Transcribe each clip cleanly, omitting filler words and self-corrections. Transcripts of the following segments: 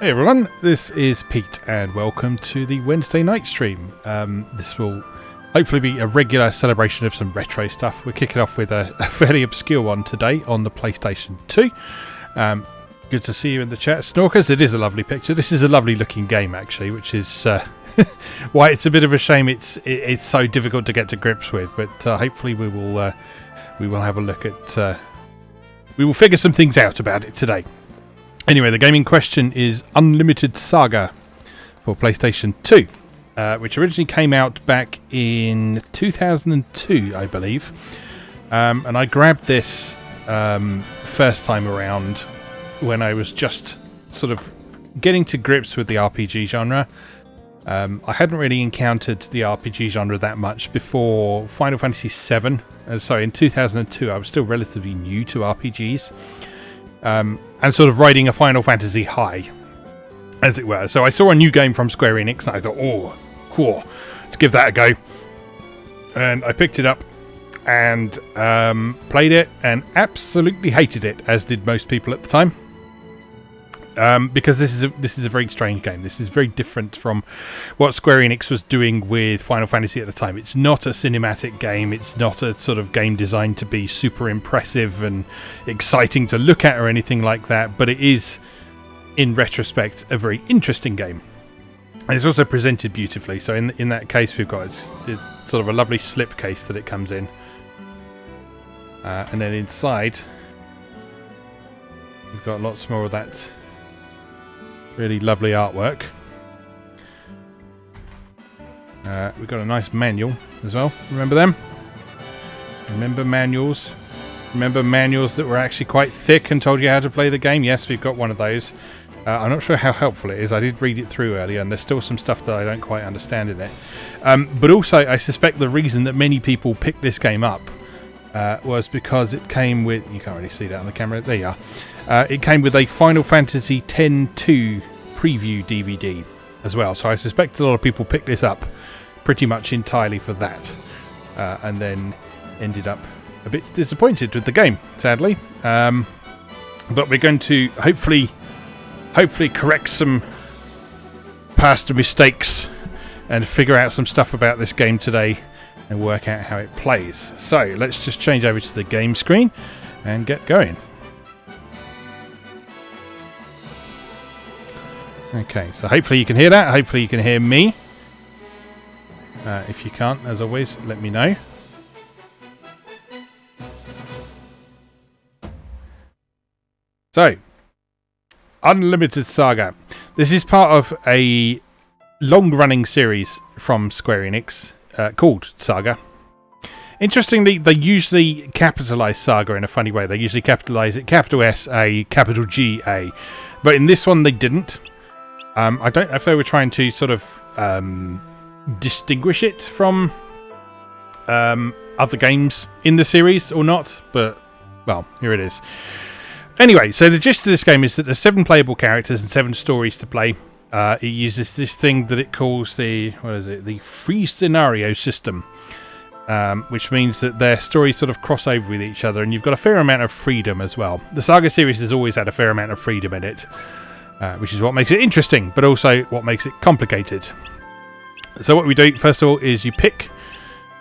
Hey everyone, this is Pete and welcome to the Wednesday night stream. This will hopefully be a regular celebration of some retro stuff. We're kicking off with a fairly obscure one today on the PlayStation 2. Good to see you in the chat, Snorkers. It is a lovely picture. This is a lovely looking game actually, which is why it's a bit of a shame it's so difficult to get to grips with. But hopefully we will have a look at we will figure some things out about it today. Anyway, the game in question is Unlimited Saga for PlayStation 2, which originally came out back in 2002, I believe. And I grabbed this first time around when I was just sort of getting to grips with the RPG genre. I hadn't really encountered the RPG genre that much before Final Fantasy VII. Sorry, in 2002, I was still relatively new to RPGs. And sort of riding a Final Fantasy high, as it were. So I saw a new game from Square Enix, and I thought, oh, cool, let's give that a go. And I picked it up and played it, and absolutely hated it, as did most people at the time. Because this is a very strange game. This is very different from what Square Enix was doing with Final Fantasy at the time. It's not a cinematic game. It's not a sort of game designed to be super impressive and exciting to look at or anything like that. But it is, in retrospect, a very interesting game. And it's also presented beautifully. So in that case, we've got it's sort of a lovely slip case that it comes in. And then inside, we've got lots more of that really lovely artwork. We've got a nice manual as well. Remember them? Remember manuals? Remember manuals that were actually quite thick and told you how to play the game? Yes, we've got one of those. I'm not sure how helpful it is. I did read it through earlier, and there's still some stuff that I don't quite understand in it. But also, I suspect the reason that many people picked this game up was because it came with... You can't really see that on the camera. There you are. It came with a Final Fantasy X-2 preview DVD as well. So I suspect a lot of people picked this up pretty much entirely for that. And then ended up a bit disappointed with the game, sadly. But we're going to hopefully correct some past mistakes and figure out some stuff about this game today and work out how it plays. So let's just change over to the game screen and get going. Okay, so hopefully you can hear that. Hopefully you can hear me. If you can't, as always, let me know. So, Unlimited Saga. This is part of a long-running series from Square Enix called Saga. Interestingly, they usually capitalise Saga in a funny way. They usually capitalise it capital S-A, capital G-A. But in this one, they didn't. I don't know if they were trying to sort of distinguish it from other games in the series or not, but, well, here it is. Anyway, so the gist of this game is that there's 7 playable characters and 7 stories to play. It uses this thing that it calls the free scenario system, which means that their stories sort of cross over with each other, and you've got a fair amount of freedom as well. The Saga series has always had a fair amount of freedom in it. Which is what makes it interesting, but also what makes it complicated. So what we do, first of all, is you pick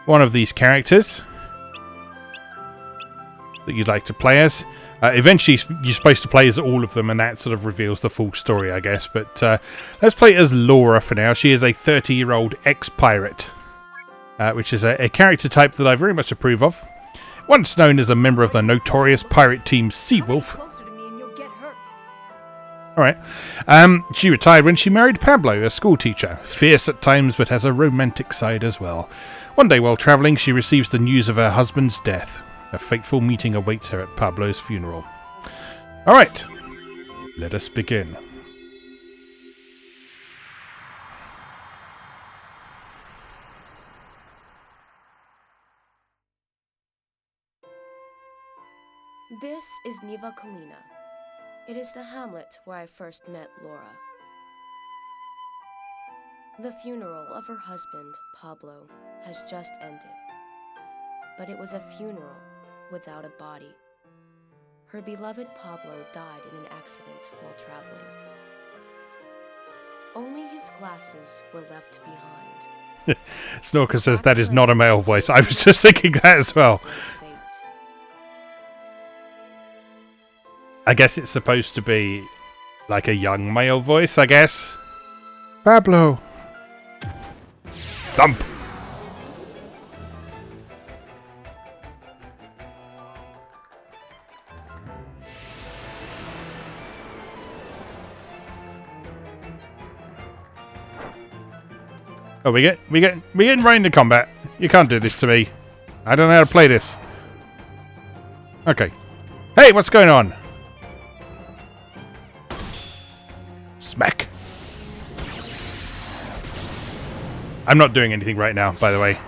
one of these characters that you'd like to play as. Eventually, you're supposed to play as all of them, and that sort of reveals the full story, I guess. But let's play as Laura for now. She is a 30-year-old ex-pirate, which is a character type that I very much approve of. Once known as a member of the notorious pirate team Seawolf. Alright. She retired when she married Pablo, a schoolteacher. Fierce at times, but has a romantic side as well. One day while travelling, she receives the news of her husband's death. A fateful meeting awaits her at Pablo's funeral. Alright. Let us begin. This is Niva Colina. It is the hamlet where I first met Laura. The funeral of her husband, Pablo, has just ended. But it was a funeral without a body. Her beloved Pablo died in an accident while traveling. Only his glasses were left behind. Snorker says that is not a male voice. I was just thinking that as well. Fate. I guess it's supposed to be like a young male voice, I guess. Pablo. Thump. Oh, we getting right into combat. You can't do this to me. I don't know how to play this. Okay. Hey, what's going on? Smack. I'm not doing anything right now, by the way.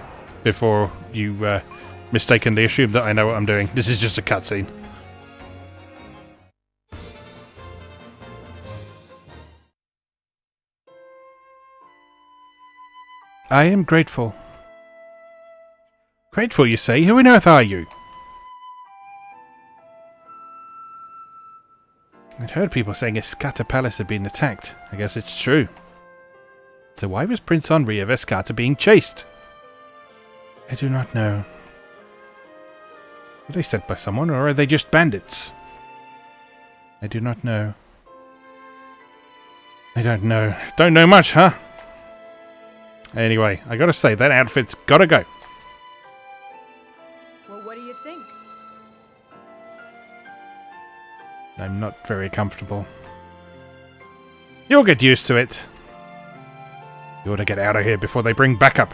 Before you mistakenly assume that I know what I'm doing. This is just a cutscene. I am grateful. Grateful, you say? Who on earth are you? I'd heard people saying Escata Palace had been attacked. I guess it's true. So why was Prince Henri of Escata being chased? I do not know. Were they sent by someone, or are they just bandits? I do not know. I don't know. Don't know much, huh? Anyway, I gotta say, that outfit's gotta go. Well, what do you think? I'm not very comfortable. You'll get used to it. You ought to get out of here before they bring backup.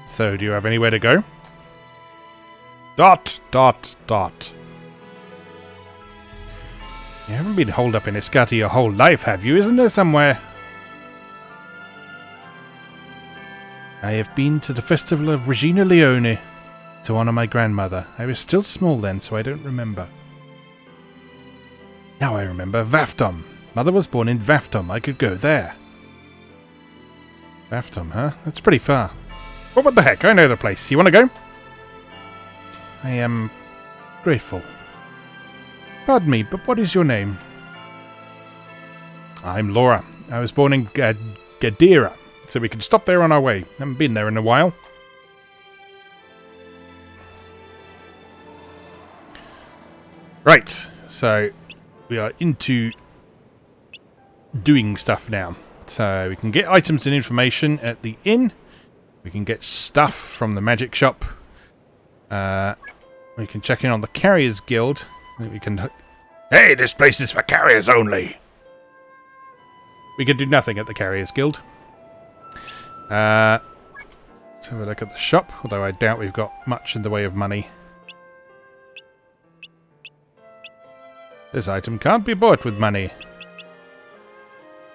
So, do you have anywhere to go? Dot, dot, dot. You haven't been holed up in Escata your whole life, have you? Isn't there somewhere? I have been to the festival of Regina Leone to honour my grandmother. I was still small then, so I don't remember. Now I remember. Vafdom. Mother was born in Vafdom. I could go there. Vafdom, huh? That's pretty far. Well, what the heck? I know the place. You want to go? I am grateful. Pardon me, but what is your name? I'm Laura. I was born in Gadira, so we can stop there on our way. Haven't been there in a while. Right, so we are into doing stuff now. So we can get items and information at the inn. We can get stuff from the magic shop. We can check in on the Carriers Guild. We can... Hey, this place is for carriers only! We can do nothing at the Carriers Guild. Let's have a look at the shop, although I doubt we've got much in the way of money. This item can't be bought with money.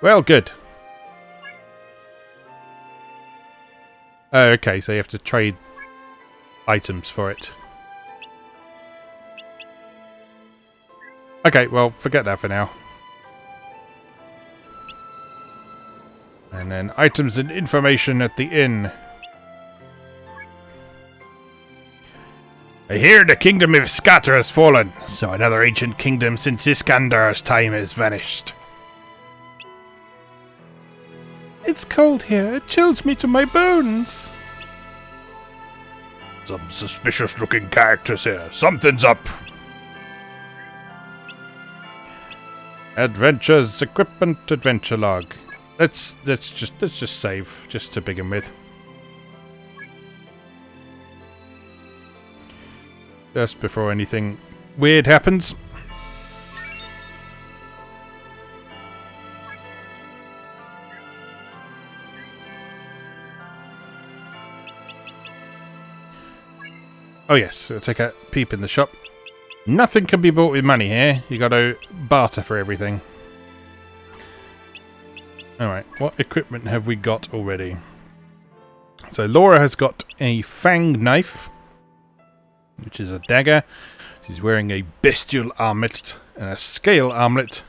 Well, good. Oh, okay, so you have to trade items for it. Okay, well, forget that for now. And then items and information at the inn. I hear the kingdom of Escata has fallen, so another ancient kingdom since Iskandar's time has vanished. It's cold here. It chills me to my bones. Some suspicious-looking characters here. Something's up. Adventures, equipment, adventure log. Let's just save, just to begin with. Just before anything weird happens. Oh yes, we'll take a peep in the shop. Nothing can be bought with money here. You got to barter for everything. Alright, what equipment have we got already? So Laura has got a fang knife, which is a dagger. She's wearing a bestial armlet and a scale armlet.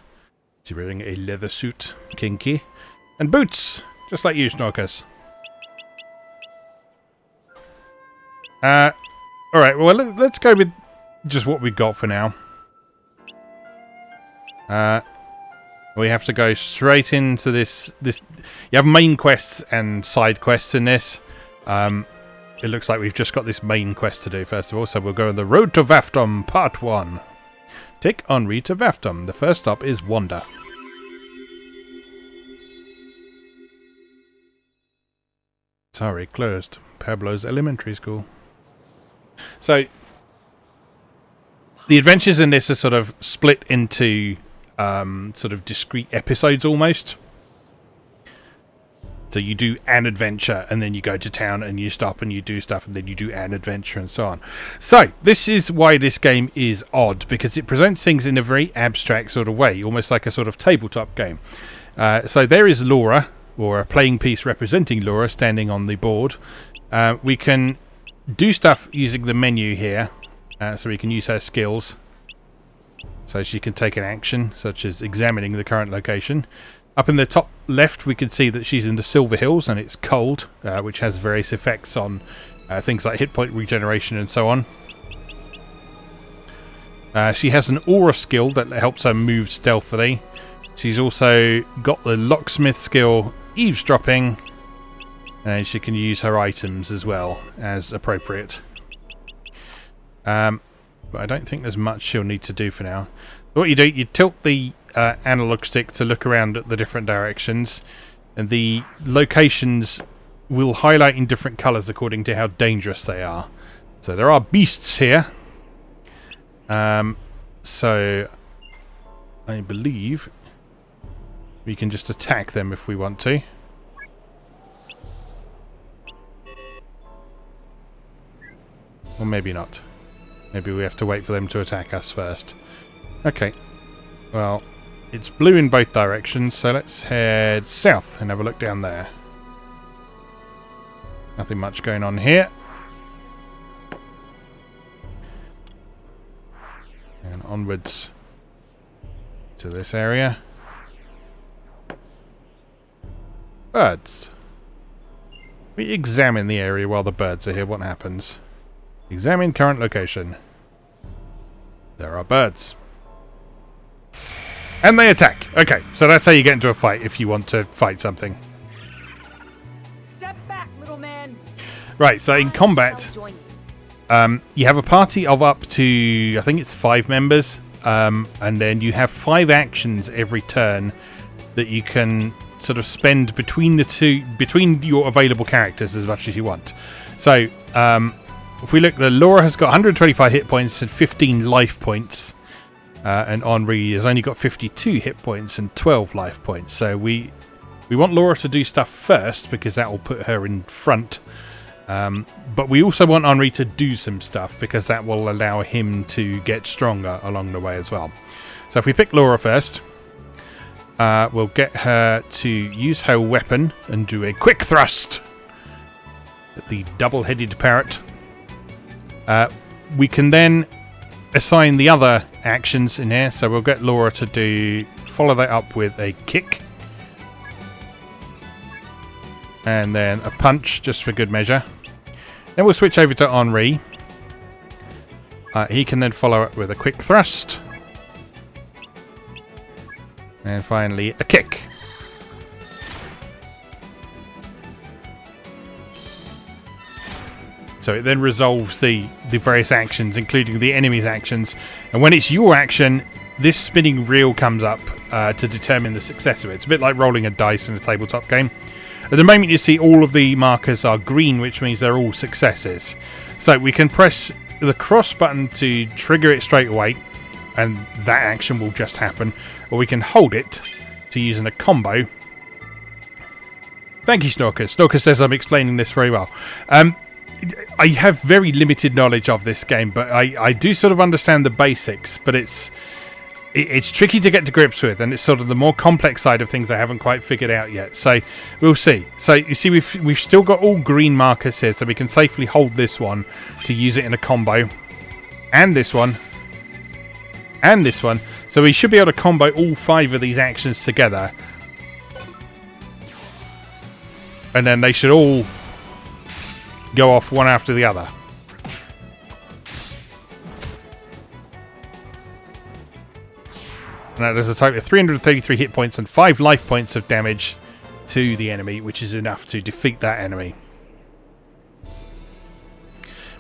She's wearing a leather suit, kinky, and boots, just like you, Snorkers. Alright, well, let's go with just what we got for now. We have to go straight into this. You have main quests and side quests in this. It looks like we've just got this main quest to do first of all, so we'll go on the Road to Vafdom Part 1. Take Henri to Vafdom. The first stop is Wanda. Sorry, closed. Pablo's elementary school. So, the adventures in this are sort of split into sort of discrete episodes almost. So you do an adventure, and then you go to town, and you stop, and you do stuff, and then you do an adventure, and so on. So, this is why this game is odd, because it presents things in a very abstract sort of way, almost like a sort of tabletop game. So there is Laura, or a playing piece representing Laura, standing on the board. We can do stuff using the menu here, so we can use her skills. So she can take an action, such as examining the current location. Up in the top left, we can see that she's in the Silver Hills, and it's cold, which has various effects on things like hit point regeneration and so on. She has an aura skill that helps her move stealthily. She's also got the locksmith skill, eavesdropping, and she can use her items as well as appropriate. But I don't think there's much she'll need to do for now. So what you do, you tilt the analog stick to look around at the different directions, and the locations will highlight in different colours according to how dangerous they are. So there are beasts here. So I believe we can just attack them if we want to. Or maybe not. Maybe we have to wait for them to attack us first. Okay. Well, it's blue in both directions, so let's head south and have a look down there. Nothing much going on here. And onwards to this area. Birds. We examine the area while the birds are here. What happens? Examine current location. There are birds. And they attack. Okay, so that's how you get into a fight if you want to fight something. Step back, little man. Right, so in combat, you have a party of up to, I think it's 5 members, and then you have 5 actions every turn that you can sort of spend between your available characters as much as you want. So, if we look, Laura has got 125 hit points and 15 life points. And Henri has only got 52 hit points and 12 life points. So we want Laura to do stuff first because that will put her in front. But we also want Henri to do some stuff because that will allow him to get stronger along the way as well. So if we pick Laura first, we'll get her to use her weapon and do a quick thrust at the double-headed parrot. We can then assign the other actions in here, so we'll get Laura to follow that up with a kick and then a punch just for good measure. Then we'll switch over to Henri. He can then follow it with a quick thrust and finally a kick. So it then resolves the various actions, including the enemy's actions. And when it's your action, this spinning reel comes up to determine the success of it. It's a bit like rolling a dice in a tabletop game. At the moment, you see all of the markers are green, which means they're all successes. So we can press the cross button to trigger it straight away, and that action will just happen. Or we can hold it to use in a combo. Thank you, Snorker. Snorker says I'm explaining this very well. I have very limited knowledge of this game, but I do sort of understand the basics, but it's tricky to get to grips with, and it's sort of the more complex side of things I haven't quite figured out yet. So we'll see. So you see, we've still got all green markers here, so we can safely hold this one to use it in a combo, and this one, and this one. So we should be able to combo all 5 of these actions together, and then they should all go off one after the other. And that does a total of 333 hit points and 5 life points of damage to the enemy, which is enough to defeat that enemy.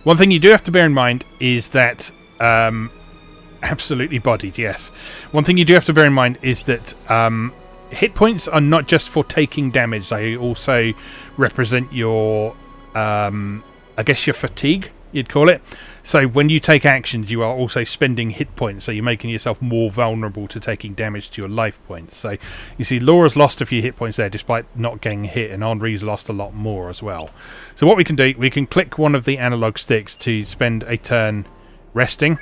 One thing you do have to bear in mind is that... absolutely bodied, yes. One thing you do have to bear in mind is that hit points are not just for taking damage. They also represent your, I guess your fatigue, you'd call it. So when you take actions, you are also spending hit points. So you're making yourself more vulnerable to taking damage to your life points. So you see Laura's lost a few hit points there despite not getting hit, and Henri's lost a lot more as well. So what we can do, we can click one of the analog sticks to spend a turn resting.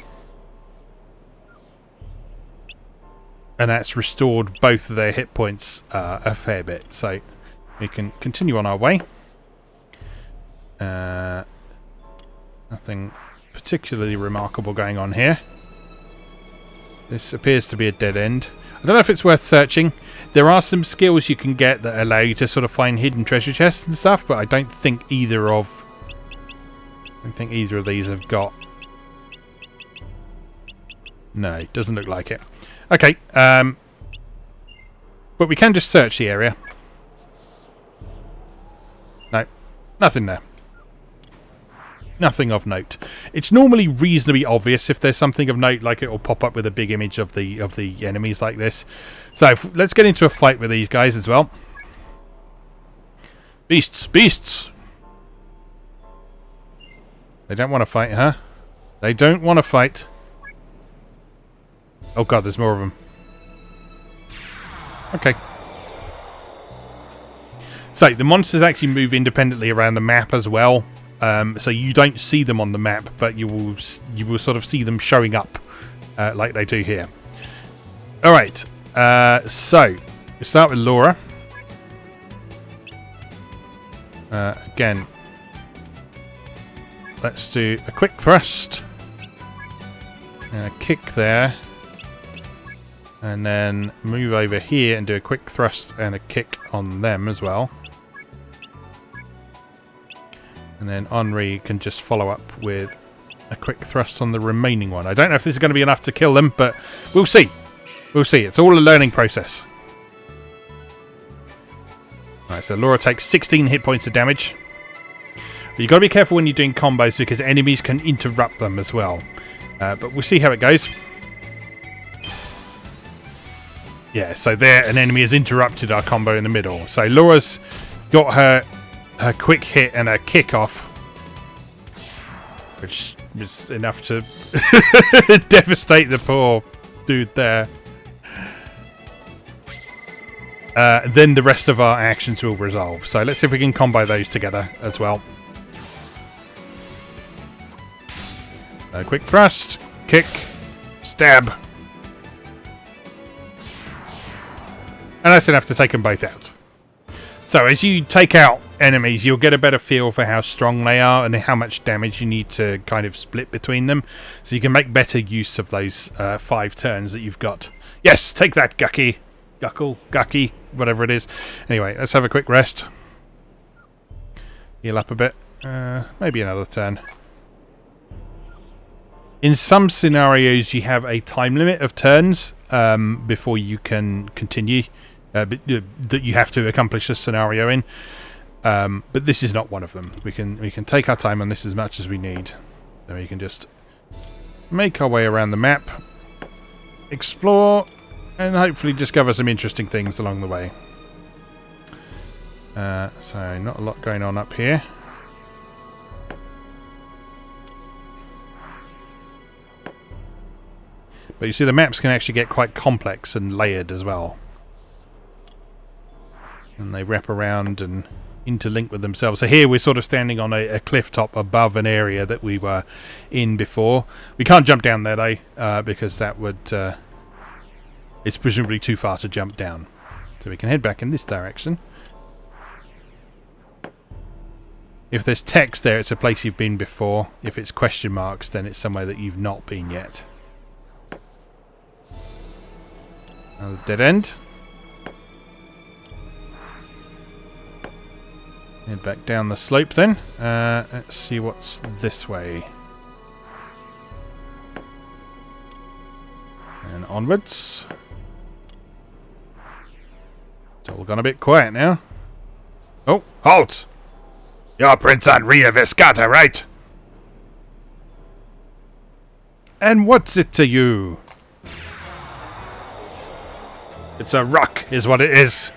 And that's restored both of their hit points a fair bit. So we can continue on our way. Nothing particularly remarkable going on here. This appears to be a dead end. I don't know if it's worth searching. There are some skills you can get that allow you to sort of find hidden treasure chests and stuff, but I don't think either of these have got... No, doesn't look like it. Okay, but we can just search the area. No, nothing there. Nothing of note. It's normally reasonably obvious if there's something of note, like it will pop up with a big image of the enemies like this. So let's get into a fight with these guys as well. Beasts, beasts. They don't want to fight, huh? They don't want to fight. Oh god, there's more of them. Okay. So the monsters actually move independently around the map as well. So you don't see them on the map, but you will sort of see them showing up like they do here. All right. So we start with Laura. Again, let's do a quick thrust and a kick there, and then move over here and do a quick thrust and a kick on them as well. And then Henri can just follow up with a quick thrust on the remaining one. I don't know if this is going to be enough to kill them, but we'll see. We'll see. It's all a learning process. Alright, so Laura takes 16 hit points of damage. You've got to be careful when you're doing combos because enemies can interrupt them as well. But we'll see how it goes. Yeah, so there an enemy has interrupted our combo in the middle. So Laura's got her quick hit and a kick off, which was enough to devastate the poor dude there. Then the rest of our actions will resolve. So let's see if we can combo those together as well. Quick thrust, kick, stab. And that's enough to take them both out. So as you take out enemies, you'll get a better feel for how strong they are and how much damage you need to kind of split between them. So you can make better use of those 5 turns that you've got. Yes, take that, Gucky. Gucky, whatever it is. Anyway, let's have a quick rest. Heal up a bit. Maybe another turn. In some scenarios, you have a time limit of turns before you can continue. That you have to accomplish a scenario in. But this is not one of them. We can take our time on this as much as we need. So we can just make our way around the map, explore, and hopefully discover some interesting things along the way. So not a lot going on up here. But you see the maps can actually get quite complex and layered as well. And they wrap around and interlink with themselves. So here we're sort of standing on a cliff top above an area that we were in before. We can't jump down there though, because that would... it's presumably too far to jump down. So we can head back in this direction. If there's text there, it's a place you've been before. If it's question marks, then it's somewhere that you've not been yet. Another dead end. Head back down the slope then. Let's see what's this way. And onwards. gone a bit quiet now. Oh, halt! You're Prince Henria Viscata, right? And what's it to you? It's a rock, is what it is.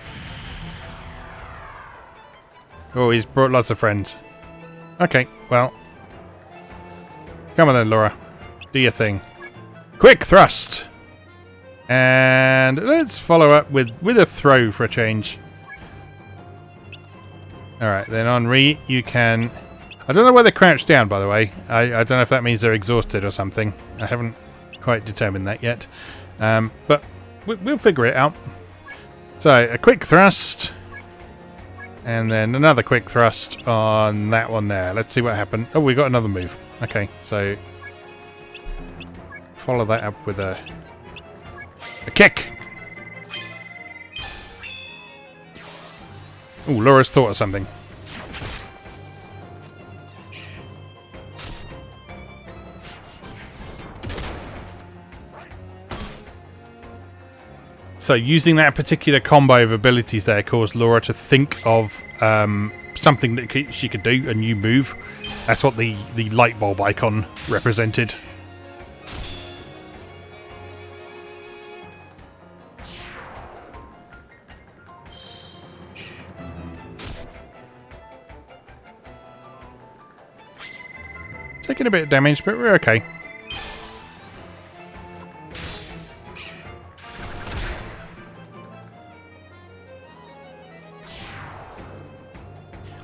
Oh, he's brought lots of friends. Okay, well. Come on then, Laura. Do your thing. Quick thrust! And let's follow up with a throw for a change. Alright, then Henri, you can... I don't know why they're crouched down, by the way. I don't know if that means they're exhausted or something. I haven't quite determined that yet. But we'll figure it out. So, a quick thrust. And then another quick thrust on that one there. Let's see what happened. Oh, we got another move. Okay, so... follow that up with a kick. Oh, Laura's thought of something. So using that particular combo of abilities there caused Laura to think of something that she could do, a new move. That's what the light bulb icon represented. Taking a bit of damage, but we're okay.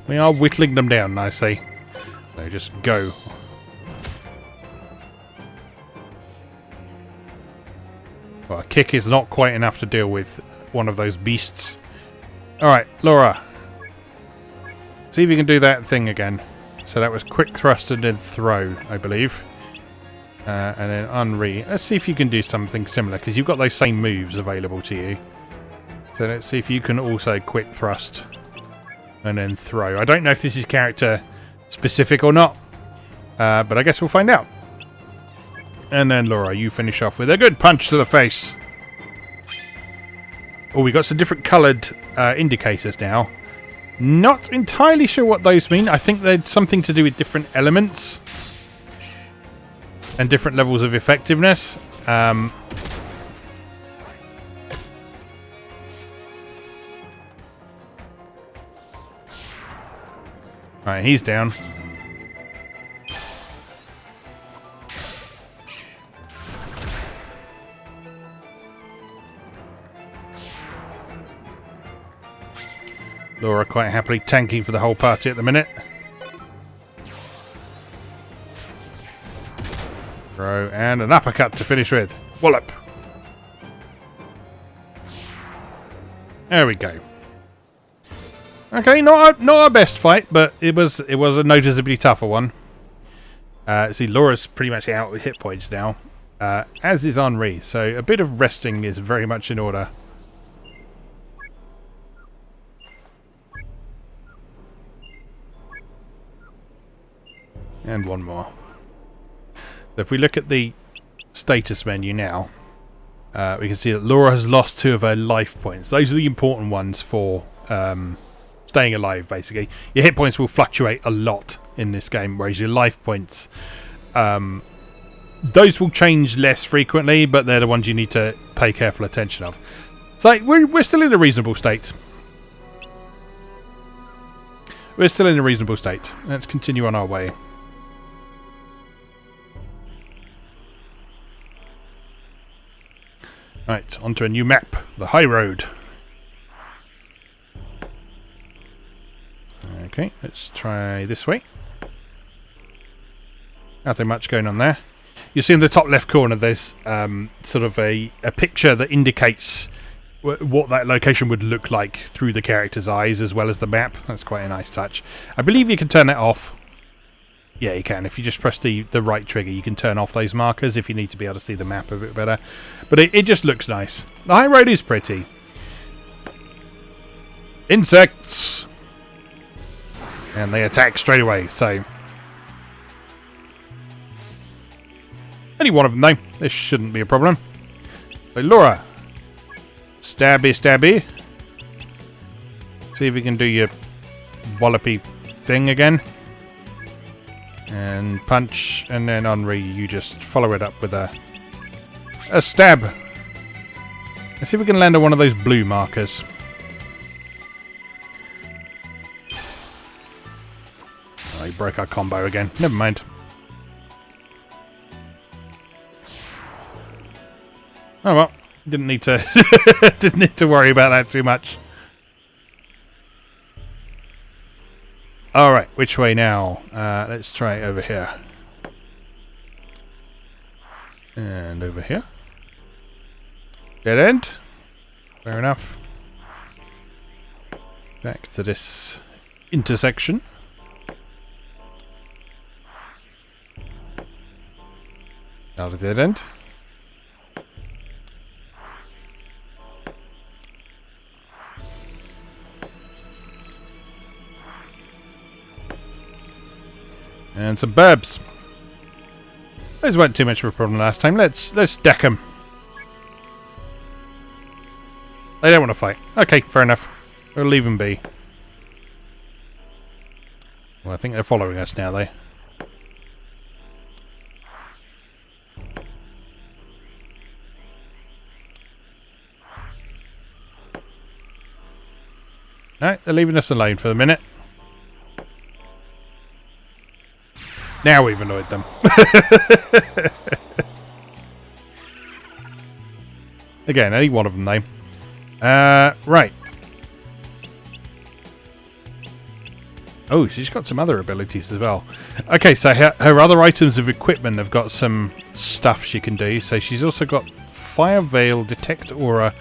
We are whittling them down nicely. So just go. Well, a kick is not quite enough to deal with one of those beasts. Alright, Laura. See if you can do that thing again. So that was quick thrust and then throw, I believe. And then Henri. Let's see if you can do something similar, because you've got those same moves available to you. So let's see if you can also quick thrust and then throw. I don't know if this is character specific or not, but I guess we'll find out. And then Laura, you finish off with a good punch to the face. Oh, we got some different coloured indicators now. Not entirely sure what those mean. I think they're something to do with different elements and different levels of effectiveness. Right, he's down. Laura quite happily tanking for the whole party at the minute. Throw and an uppercut to finish with. Wallop. There we go. Okay, not our best fight, but it was a noticeably tougher one. See, Laura's pretty much out with hit points now, as is Henri. So a bit of resting is very much in order. And one more. So if we look at the status menu now, we can see that Laura has lost 2 of her life points. Those are the important ones for staying alive, basically. Your hit points will fluctuate a lot in this game, whereas your life points, those will change less frequently, but they're the ones you need to pay careful attention of. So we're still in a reasonable state. We're still in a reasonable state. Let's continue on our way. Right, onto a new map, the High Road. Okay, let's try this way. Nothing much going on there. You see in the top left corner there's sort of a picture that indicates what that location would look like through the character's eyes as well as the map. That's quite a nice touch. I believe you can turn that off. Yeah, you can. If you just press the right trigger, you can turn off those markers if you need to be able to see the map a bit better. But it just looks nice. The High Road is pretty. Insects! And they attack straight away, so... Only one of them, though. This shouldn't be a problem. So, Laura. Stabby, stabby. See if you can do your wallopy thing again. And punch, and then Henri, you just follow it up with a stab. Let's see if we can land on one of those blue markers. Oh, he broke our combo again. Never mind. Oh well, didn't need to didn't need to worry about that too much. Alright, which way now? Let's try over here. And over here. Dead end. Fair enough. Back to this intersection. Another dead end. And some burbs. Those weren't too much of a problem last time. Let's deck them. They don't want to fight. Okay, fair enough. We'll leave them be. Well, I think they're following us now, though. No, they're leaving us alone for the minute. Now we've annoyed them. Again, only one of them, though. Right. Oh, she's got some other abilities as well. Okay, so her other items of equipment have got some stuff she can do. So she's also got Fire Veil, Detect Aura,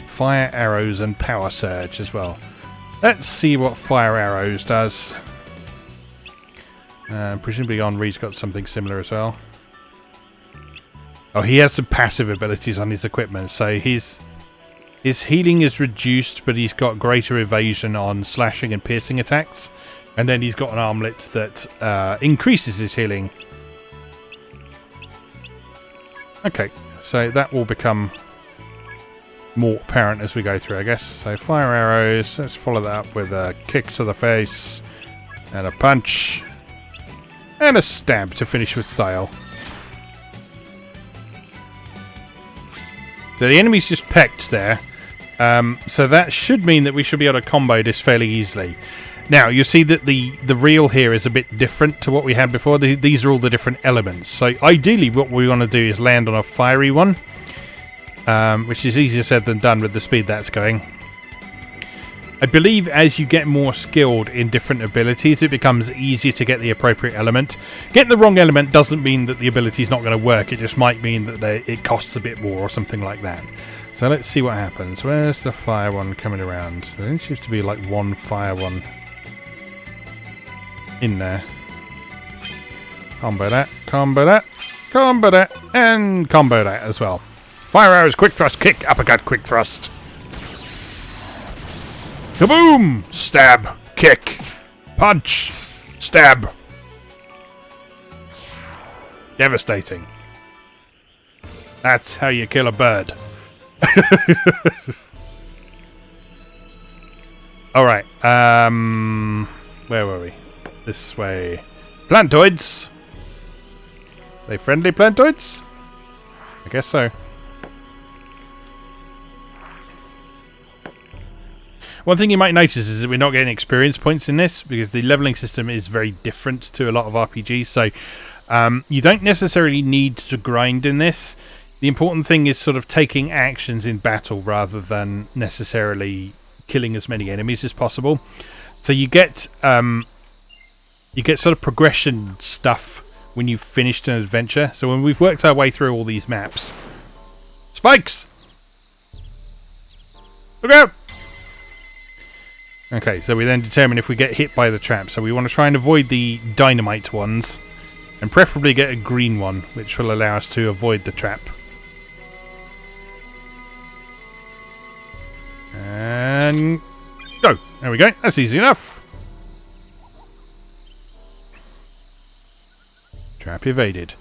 Fire Arrows, and Power Surge as well. Let's see what Fire Arrows does. Presumably Henri's got something similar as well. Oh, he has some passive abilities on his equipment. So his healing is reduced, but he's got greater evasion on slashing and piercing attacks. And then he's got an armlet that increases his healing. Okay, so that will become more apparent as we go through, I guess. So fire arrows, let's follow that up with a kick to the face, and a punch, and a stab to finish with style. So the enemy's just pecked there. So that should mean that we should be able to combo this fairly easily. Now, you see that the reel here is a bit different to what we had before. These are all the different elements. So ideally what we want to do is land on a fiery one, which is easier said than done with the speed that's going. I believe as you get more skilled in different abilities, it becomes easier to get the appropriate element. Getting the wrong element doesn't mean that the ability is not going to work. It just might mean that it costs a bit more or something like that. So let's see what happens. Where's the fire one coming around? There only seems to be like one fire one in there. Combo that, combo that, combo that, and combo that as well. Fire arrows, quick thrust, kick, uppercut, quick thrust. Kaboom! Stab, kick, punch, stab. Devastating. That's how you kill a bird. Alright, where were we? This way. Plantoids! They friendly plantoids? I guess so. One thing you might notice is that we're not getting experience points in this because the leveling system is very different to a lot of RPGs. So you don't necessarily need to grind in this. The important thing is sort of taking actions in battle rather than necessarily killing as many enemies as possible. So you get sort of progression stuff when you've finished an adventure. So when we've worked our way through all these maps... Spikes! Look out! Okay, so we then determine if we get hit by the trap. So we want to try and avoid the dynamite ones. And preferably get a green one, which will allow us to avoid the trap. And... go! There we go. That's easy enough. Trap evaded.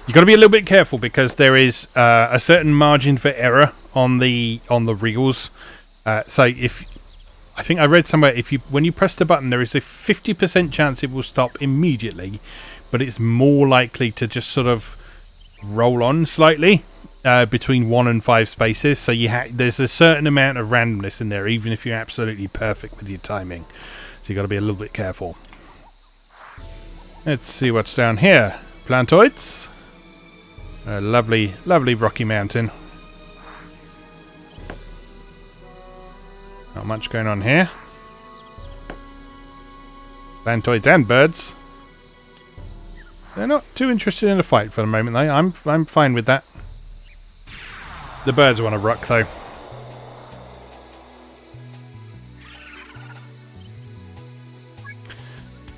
You've got to be a little bit careful because there is a certain margin for error on the reels. So if I think I read somewhere when you press the button, there is a 50% chance it will stop immediately, but it's more likely to just sort of roll on slightly between 1 and 5 spaces. So there's a certain amount of randomness in there, even if you're absolutely perfect with your timing. So you got to be a little bit careful. Let's see what's down here. Plantoids. A lovely, lovely rocky mountain. Not much going on here. Plantoids and birds. They're not too interested in a fight for the moment, though. I'm fine with that. The birds want to ruck, though.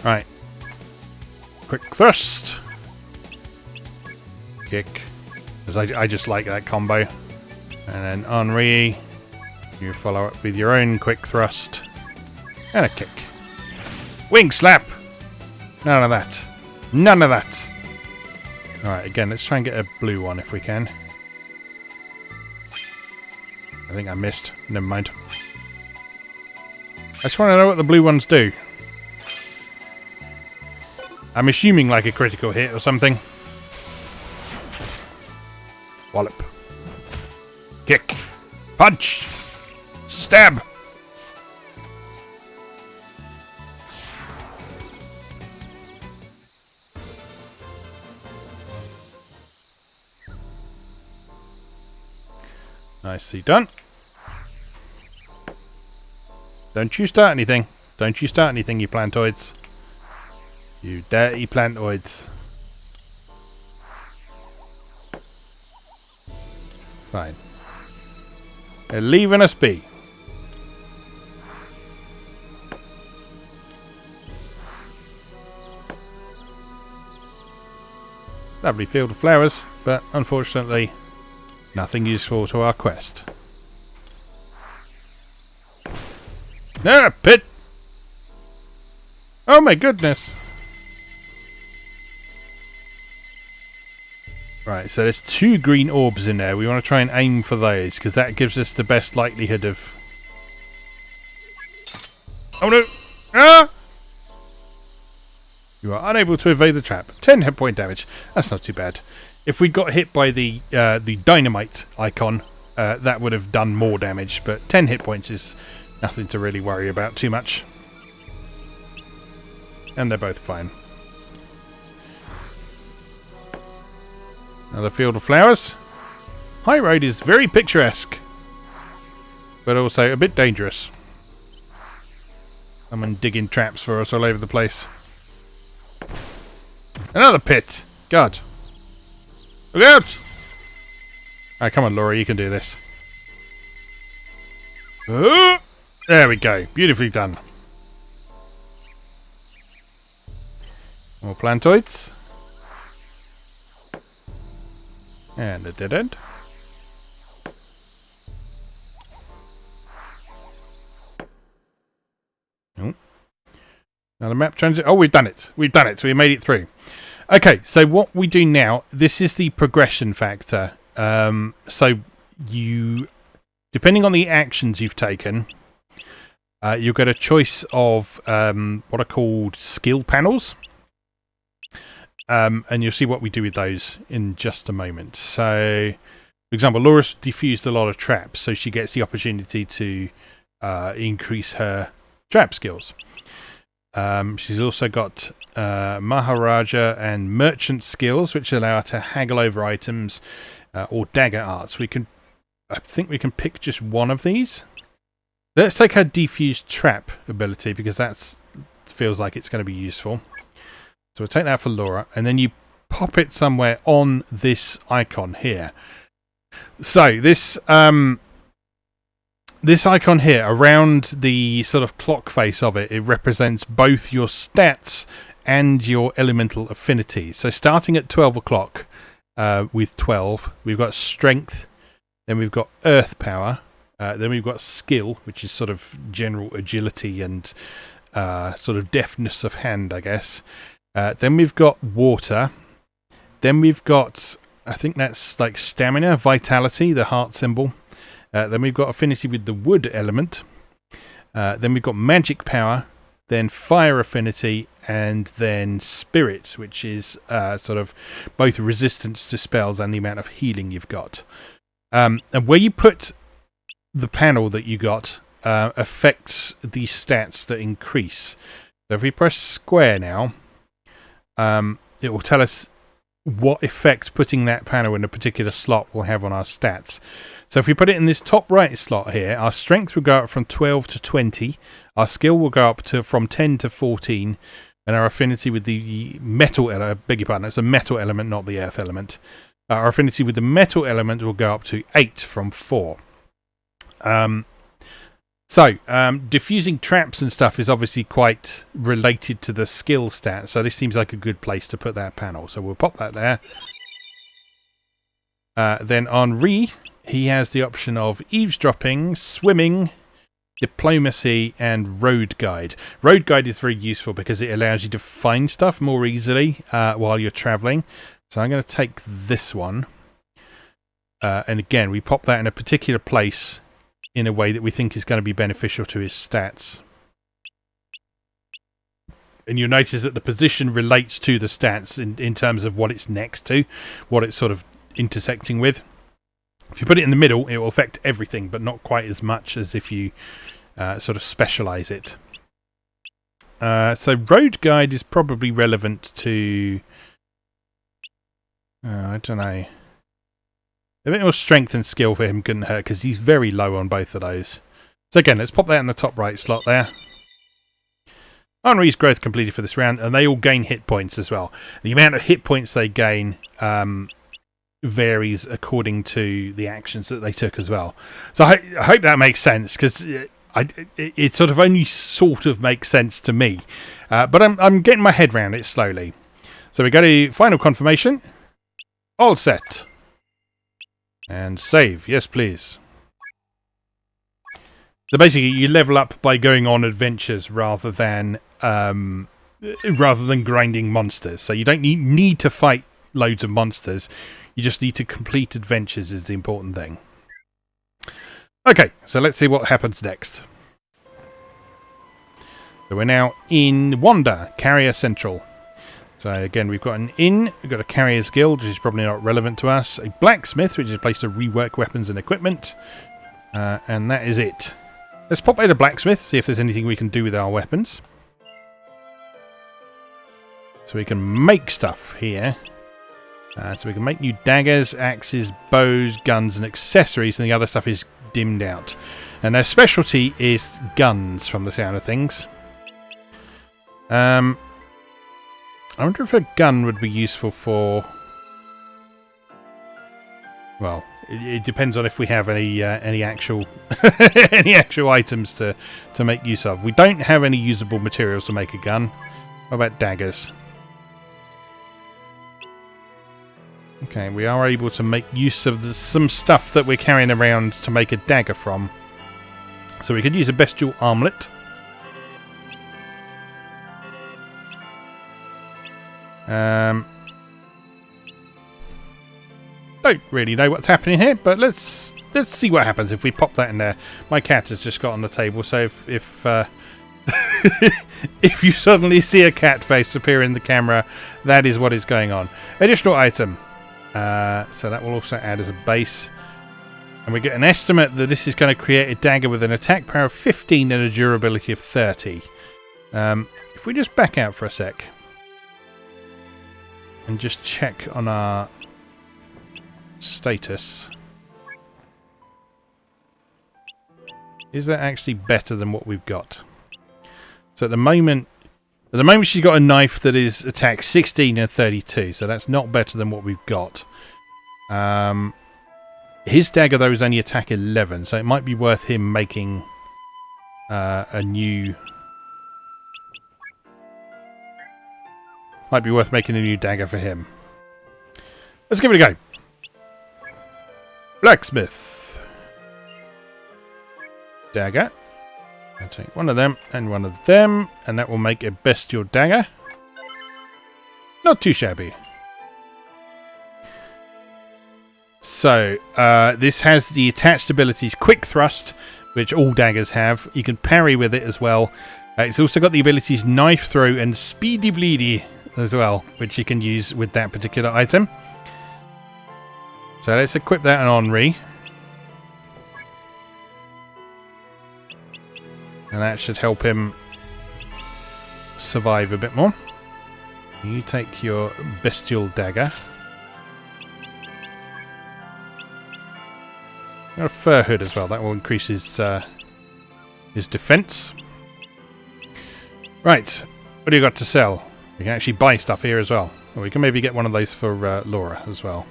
Right. Quick thrust. Kick. Because I just like that combo. And then Henri, you follow up with your own quick thrust. And a kick. Wing slap! None of that. None of that. Alright, again, let's try and get a blue one if we can. I think I missed. Never mind. I just want to know what the blue ones do. I'm assuming like a critical hit or something. Wallop. Kick. Punch. Stab. Nicely done. Don't you start anything. Don't you start anything, you plantoids. You dirty plantoids. Fine. They're leaving us be. Lovely field of flowers, but unfortunately nothing useful to our quest. Ah, pit! Oh my goodness! Right, so there's 2 green orbs in there. We want to try and aim for those, because that gives us the best likelihood of... Oh no! Ah! You are unable to evade the trap. 10 hit point damage. That's not too bad. If we got hit by the dynamite icon, that would have done more damage, but 10 hit points is nothing to really worry about too much. And they're both fine. Another field of flowers. High Road is very picturesque, but also a bit dangerous. Someone digging traps for us all over the place. Another pit! God. Look out! Alright, come on, Laura, you can do this. There we go. Beautifully done. More plantoids. And a dead end. Oh. Now the map transit. Oh, we've done it. We've done it. So we made it through. Okay, so what we do now, this is the progression factor. So you, depending on the actions you've taken, you'll get a choice of what are called skill panels. And you'll see what we do with those in just a moment. So, for example, Laura's defused a lot of traps, so she gets the opportunity to increase her trap skills. She's also got Maharaja and Merchant skills, which allow her to haggle over items, or dagger arts. I think we can pick just one of these. Let's take her defused trap ability, because that feels like it's going to be useful. So we'll take that for Laura, and then you pop it somewhere on this icon here. So this this icon here, around the sort of clock face of it, it represents both your stats and your elemental affinity. So starting at 12 o'clock with 12, we've got strength, then we've got earth power, then we've got skill, which is sort of general agility and sort of deftness of hand, I guess. Then we've got water. Then we've got, I think that's like stamina, vitality, the heart symbol. Then we've got affinity with the wood element. Then we've got magic power, then fire affinity, and then spirit, which is sort of both resistance to spells and the amount of healing you've got. And where you put the panel that you got affects the stats that increase. So if we press square now, it will tell us what effect putting that panel in a particular slot will have on our stats. So if we put it in this top right slot here, our strength will go up from 12 to 20, our skill will go up to from 10 to 14, and our affinity with the metal element, beg your pardon, it's a metal element, not the earth element. Our affinity with the metal element will go up to 8 from 4. Diffusing traps and stuff is obviously quite related to the skill stat, so this seems like a good place to put that panel. So we'll pop that there. Then Henri, he has the option of eavesdropping, swimming, diplomacy, and road guide. Road guide is very useful because it allows you to find stuff more easily while you're travelling. So I'm going to take this one. And again, we pop that in a particular place in a way that we think is going to be beneficial to his stats. And you'll notice that the position relates to the stats in terms of what it's next to, what it's sort of intersecting with. If you put it in the middle, it will affect everything, but not quite as much as if you sort of specialise it. So road guide is probably relevant to... I don't know. A bit more strength and skill for him couldn't hurt, because he's very low on both of those. So again, let's pop that in the top right slot there. Henri's growth completed for this round, and they all gain hit points as well. The amount of hit points they gain varies according to the actions that they took as well. So I hope that makes sense, because it sort of only sort of makes sense to me. But I'm getting my head around it slowly. So we go to final confirmation. All set. And save. Yes, please. So basically, you level up by going on adventures rather than grinding monsters. So you don't need to fight loads of monsters. You just need to complete adventures is the important thing. Okay, so let's see what happens next. So we're now in Wanda, Carrier Central. So again, we've got an inn, we've got a carrier's guild, which is probably not relevant to us, a blacksmith, which is a place to rework weapons and equipment, and that is it. Let's pop out a blacksmith, see if there's anything we can do with our weapons. So we can make stuff here. So we can make new daggers, axes, bows, guns, and accessories, and the other stuff is dimmed out. And their specialty is guns, from the sound of things. I wonder if a gun would be useful for... Well, it depends on if we have any actual any actual items to make use of. We don't have any usable materials to make a gun. What about daggers? Okay, we are able to make use of some stuff that we're carrying around to make a dagger from. So we could use a bestial armlet. Don't really know what's happening here, but let's see what happens if we pop that in there. My cat has just got on the table, so if if you suddenly see a cat face appear in the camera, that is what is going on. Additional item. So that will also add as a base. And we get an estimate that this is going to create a dagger with an attack power of 15 and a durability of 30. If we just back out for a sec and just check on our status. Is that actually better than what we've got? So at the moment she's got a knife that is attack 16 and 32, so that's not better than what we've got. His dagger though is only attack 11, so it might be worth him making a new... Might be worth making a new dagger for him. Let's give it a go. Blacksmith. Dagger. I'll take one of them and one of them, and that will make a bestial dagger. Not too shabby. So, this has the attached abilities Quick Thrust, which all daggers have. You can parry with it as well. It's also got the abilities Knife Throw and Speedy Bleedy as well, which you can use with that particular item. So let's equip that on Henri. And that should help him survive a bit more. You take your bestial dagger. Got a fur hood as well. That will increase his defense. Right. What do you got to sell? You can actually buy stuff here as well. Or we can maybe get one of those for Laura as well.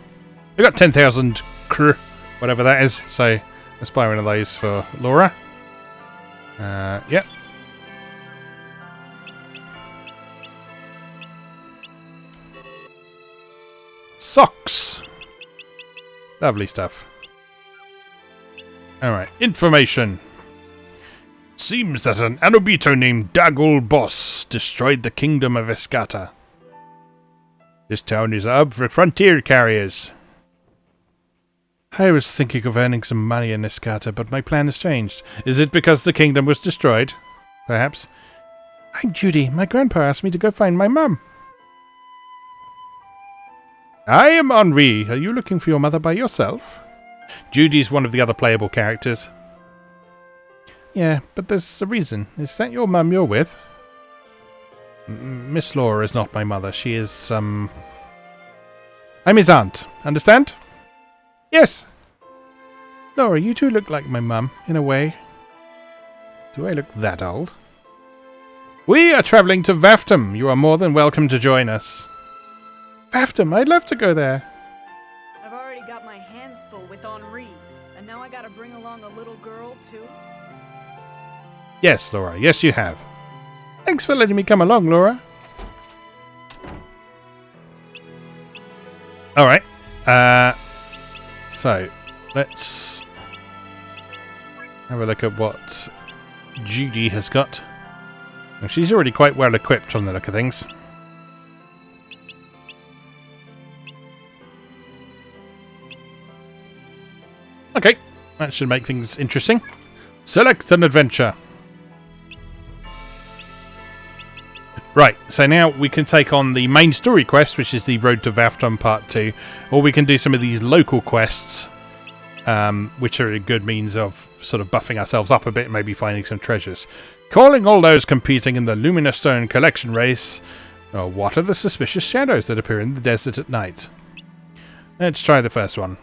We've got 10,000 cr, whatever that is. So let's buy one of those for Laura. Yep. Socks. Lovely stuff. Alright, information. Seems that an Anobito named Dagul Boss destroyed the kingdom of Escata. This town is a hub for frontier carriers. I was thinking of earning some money in Escata, but my plan has changed. Is it because the kingdom was destroyed? Perhaps. I'm Judy. My grandpa asked me to go find my mum. I am Henri. Are you looking for your mother by yourself? Judy's one of the other playable characters. Yeah, but there's a reason. Is that your mum you're with? Miss Laura is not my mother. She is, I'm his aunt. Understand? Yes. Laura, you two look like my mum, in a way. Do I look that old? We are travelling to Vaftum. You are more than welcome to join us. Vaftum, I'd love to go there. I've already got my hands full with Henri, and now I gotta bring along a little girl, too? Yes, Laura. Yes, you have. Thanks for letting me come along, Laura. Alright. So, let's have a look at what Judy has got. Well, she's already quite well equipped from the look of things. Okay, that should make things interesting. Select an adventure. Right, so now we can take on the main story quest, which is the Road to Vaftum Part 2, or we can do some of these local quests, which are a good means of sort of buffing ourselves up a bit, maybe finding some treasures. Calling all those competing in the Luminous Stone collection race. Oh, what are the suspicious shadows that appear in the desert at night? Let's try the first one.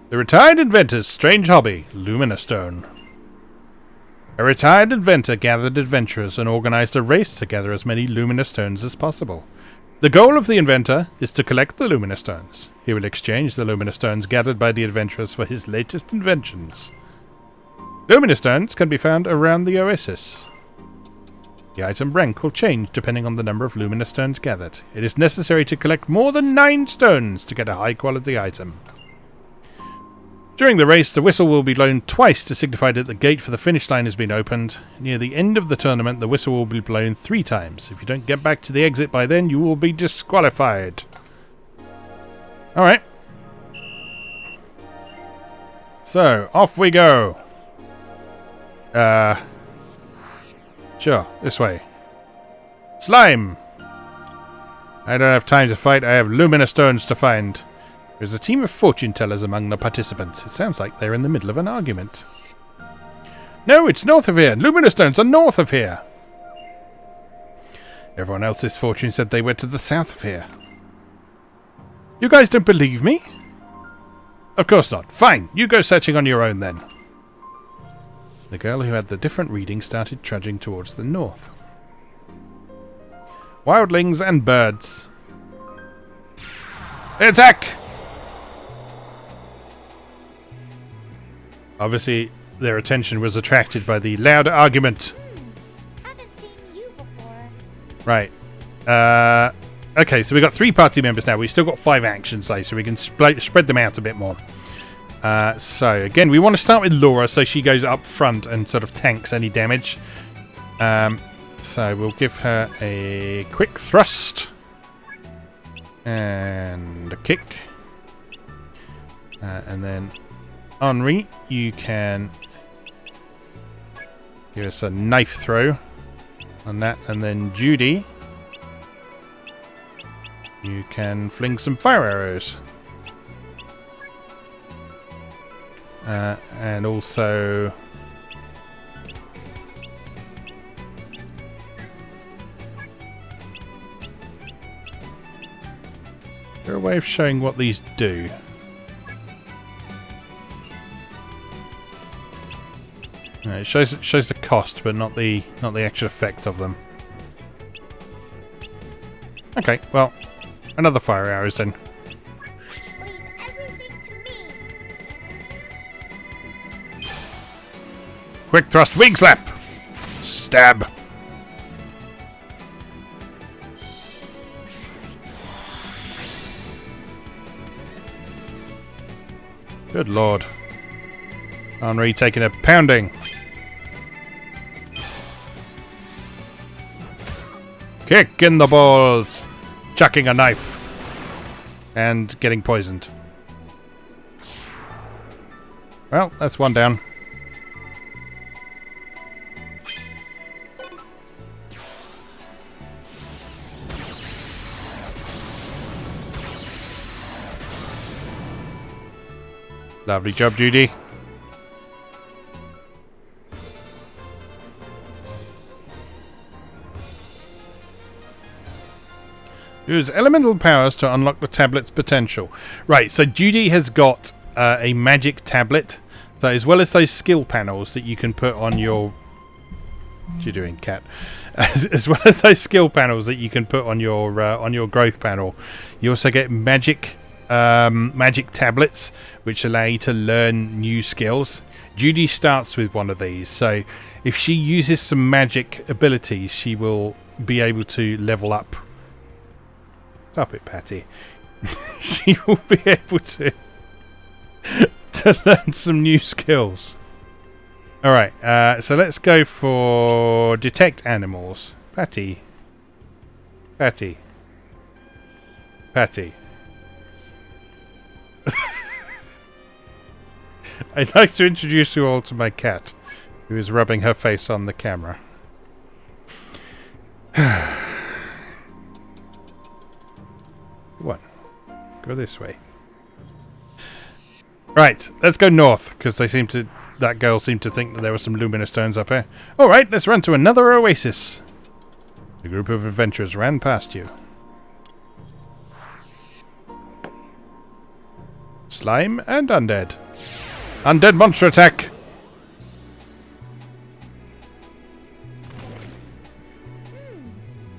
The Retired Inventor's Strange Hobby, Luminous Stone. A retired inventor gathered adventurers and organized a race to gather as many Luminous Stones as possible. The goal of the inventor is to collect the Luminous Stones. He will exchange the Luminous Stones gathered by the adventurers for his latest inventions. Luminous Stones can be found around the oasis. The item rank will change depending on the number of Luminous Stones gathered. It is necessary to collect more than 9 stones to get a high quality item. During the race, the whistle will be blown twice to signify that the gate for the finish line has been opened. Near the end of the tournament, the whistle will be blown 3 times. If you don't get back to the exit by then, you will be disqualified. Alright. So, off we go. Sure, this way. Slime! I don't have time to fight, I have Luminous Stones to find. There's a team of fortune tellers among the participants. It sounds like they're in the middle of an argument. No, it's north of here. Luminous Stones are north of here. Everyone else's fortune said they were to the south of here. You guys don't believe me? Of course not. Fine, you go searching on your own then. The girl who had the different reading started trudging towards the north. Wildlings and birds. Attack! Obviously, their attention was attracted by the loud argument. Haven't seen you before. Right. Okay, so we've got 3 party members now. We've still got 5 actions, though, so we can spread them out a bit more. So, again, we want to start with Laura, so she goes up front and sort of tanks any damage. So we'll give her a quick thrust. And a kick. And then Henri, you can give us a knife throw on that. And then Judy, you can fling some fire arrows. And also... is there a way of showing what these do? No, it shows the cost, but not the actual effect of them. Okay, well, another fire arrows then. Leave everything to me. Quick thrust, wing slap, stab. Good lord. Henri taking a pounding. Kick in the balls. Chucking a knife. And getting poisoned. Well, that's one down. Lovely job, Judy. Use elemental powers to unlock the tablet's potential. Right, so Judy has got a magic tablet. So as well as those skill panels that you can put on your... What you doing, cat? As well as those skill panels that you can put on your growth panel, you also get magic tablets which allow you to learn new skills. Judy starts with one of these, so if she uses some magic abilities, she will be able to level up. Stop it, Patty. She will be able to learn some new skills. Alright, so let's go for detect animals. Patty. Patty. Patty. I'd like to introduce you all to my cat, who is rubbing her face on the camera. What? Go this way. Right, let's go north, because that girl seemed to think that there were some luminous stones up here. Alright, let's run to another oasis. The group of adventurers ran past you. Slime and undead. Undead monster attack!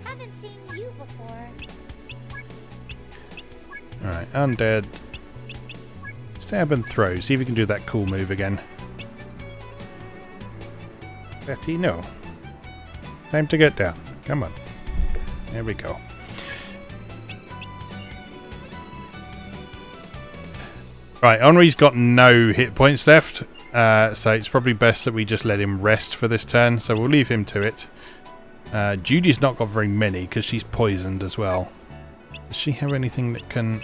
Haven't seen you before. Alright, undead. Stab and throw. See if we can do that cool move again. Betty, no. Time to get down. Come on. There we go. Right, Henri's got no hit points left, so it's probably best that we just let him rest for this turn, so we'll leave him to it. Judy's not got very many, because she's poisoned as well. Does she have anything that can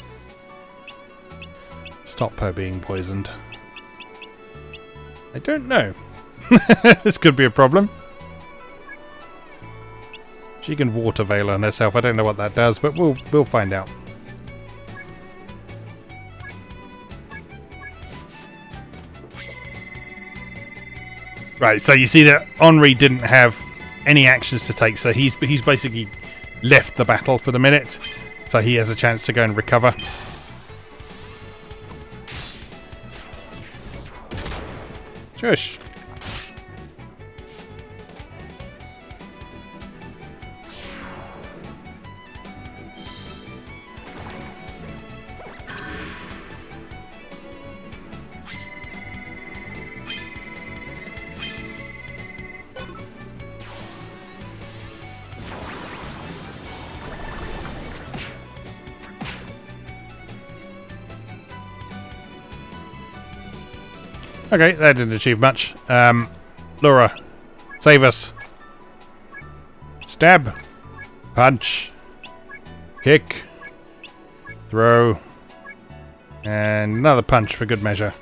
stop her being poisoned? I don't know. This could be a problem. She can water veil on herself. I don't know what that does, but we'll find out. Right, so you see that Henri didn't have any actions to take, so he's basically left the battle for the minute, so he has a chance to go and recover. Shush. Okay, that didn't achieve much. Laura, save us. Stab. Punch. Kick. Throw. And another punch for good measure.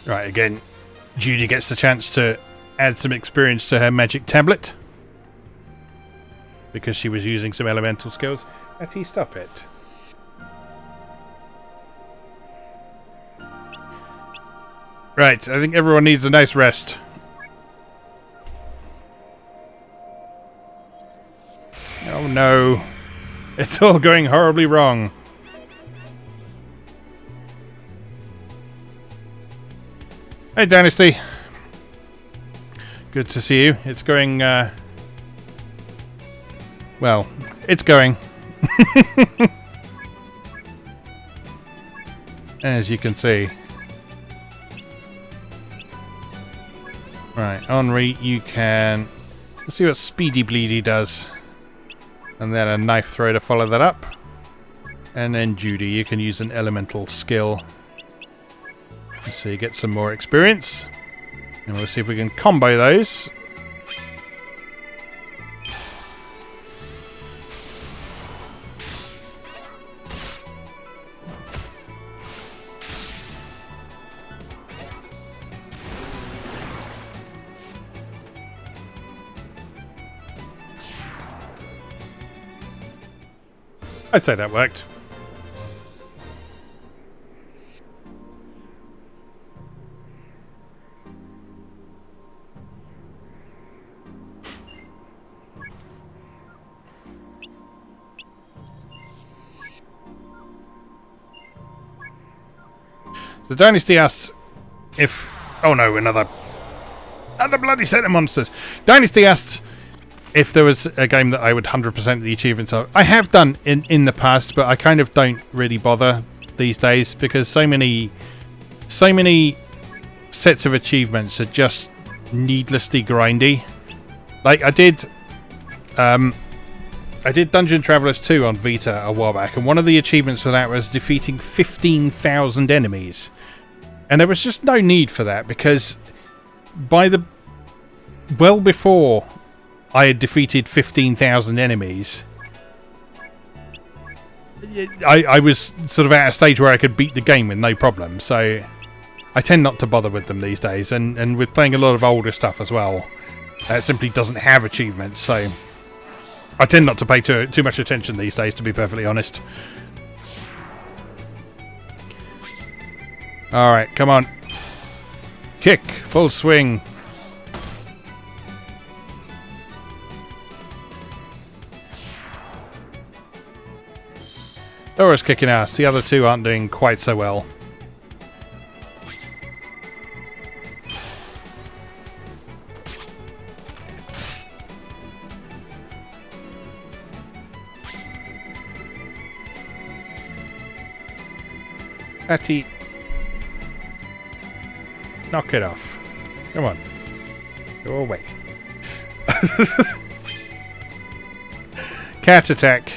Right, again, Judy gets the chance to add some experience to her magic tablet. Because she was using some elemental skills. Hattie, stop it. Right, I think everyone needs a nice rest. Oh no. It's all going horribly wrong. Hey Dynasty. Good to see you. It's going, well, it's going. As you can see. Right, Henri, you can... Let's see what Speedy Bleedy does. And then a knife throw to follow that up. And then Judy, you can use an elemental skill. So you get some more experience. And we'll see if we can combo those. I'd say that worked. The Dynasty asks if... Oh no, another bloody set of monsters. Dynasty asks if there was a game that I would 100% the achievements of. I have done in the past, but I kind of don't really bother these days because so many sets of achievements are just needlessly grindy. Like I did Dungeon Travelers 2 on Vita a while back, and one of the achievements for that was defeating 15,000 enemies. And there was just no need for that because well before I had defeated 15,000 enemies, I was sort of at a stage where I could beat the game with no problem. So I tend not to bother with them these days, and with playing a lot of older stuff as well, it simply doesn't have achievements. So I tend not to pay too much attention these days, to be perfectly honest. Alright, come on. Kick, full swing. Laura's kicking ass. The other two aren't doing quite so well. Hattie. Knock it off. Come on. Go away. Cat attack.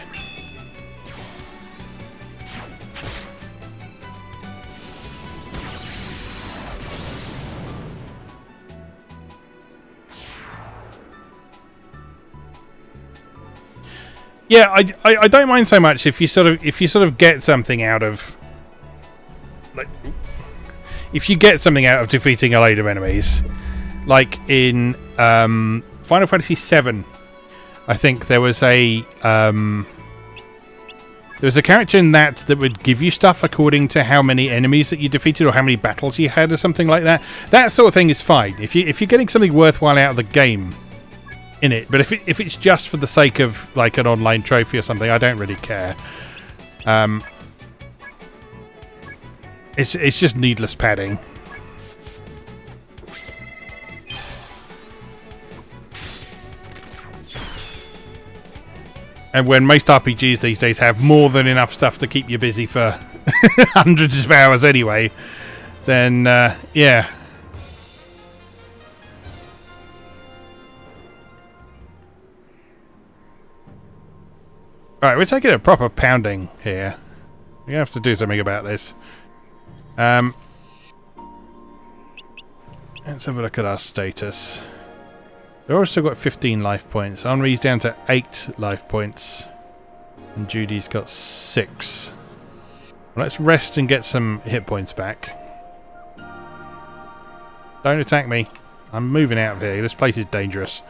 Yeah, I don't mind so much if you sort of get something out of, like, if you get something out of defeating a load of enemies, like in Final Fantasy VII, I think there was a character in that would give you stuff according to how many enemies that you defeated or how many battles you had or something like that. That sort of thing is fine if you're getting something worthwhile out of the game in it. But if it's just for the sake of like an online trophy or something, I don't really care. It's just needless padding. And when most RPGs these days have more than enough stuff to keep you busy for hundreds of hours anyway, then yeah. Alright, we're taking a proper pounding here. We're going to have to do something about this. Let's have a look at our status. We've also got 15 life points. Henri's down to 8 life points. And Judy's got 6. Well, let's rest and get some hit points back. Don't attack me. I'm moving out of here. This place is dangerous.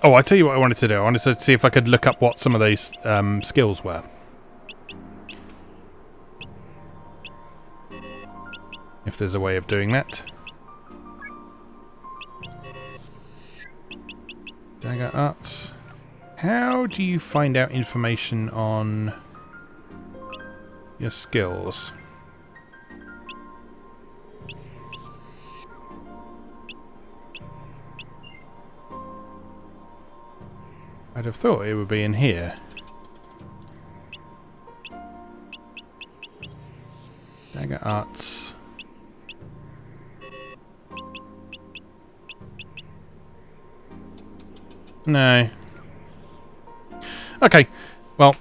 Oh, I tell you what I wanted to do. I wanted to see if I could look up what some of these skills were. If there's a way of doing that. Dagger Arts. How do you find out information on your skills? I'd have thought it would be in here. Dagger Arts. No. Okay, well,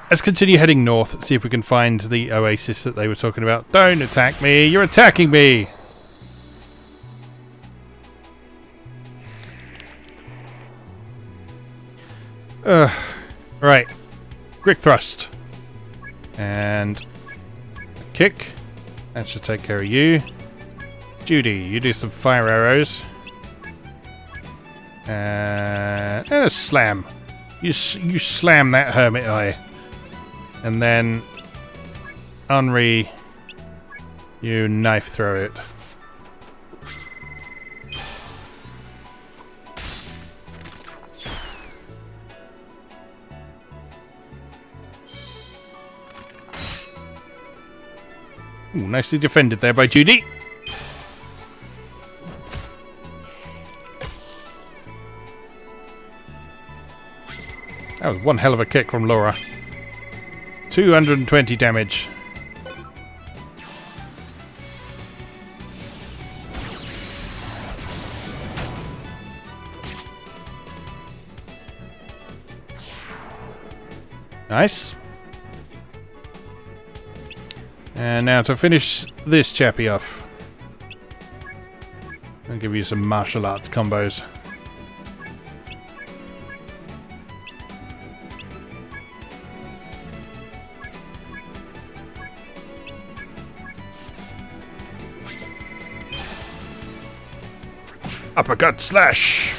let's continue heading north, see if we can find the oasis that they were talking about. Don't attack me! You're attacking me! Right. Quick thrust. And a kick. That should take care of you. Judy, you do some fire arrows. And a slam. You slam that hermit eye. And then Henri, you knife throw it. Ooh, nicely defended there by Judy. That was one hell of a kick from Laura. 220 damage. Nice. And now to finish this chappy off, I'll give you some martial arts combos. Uppercut slash!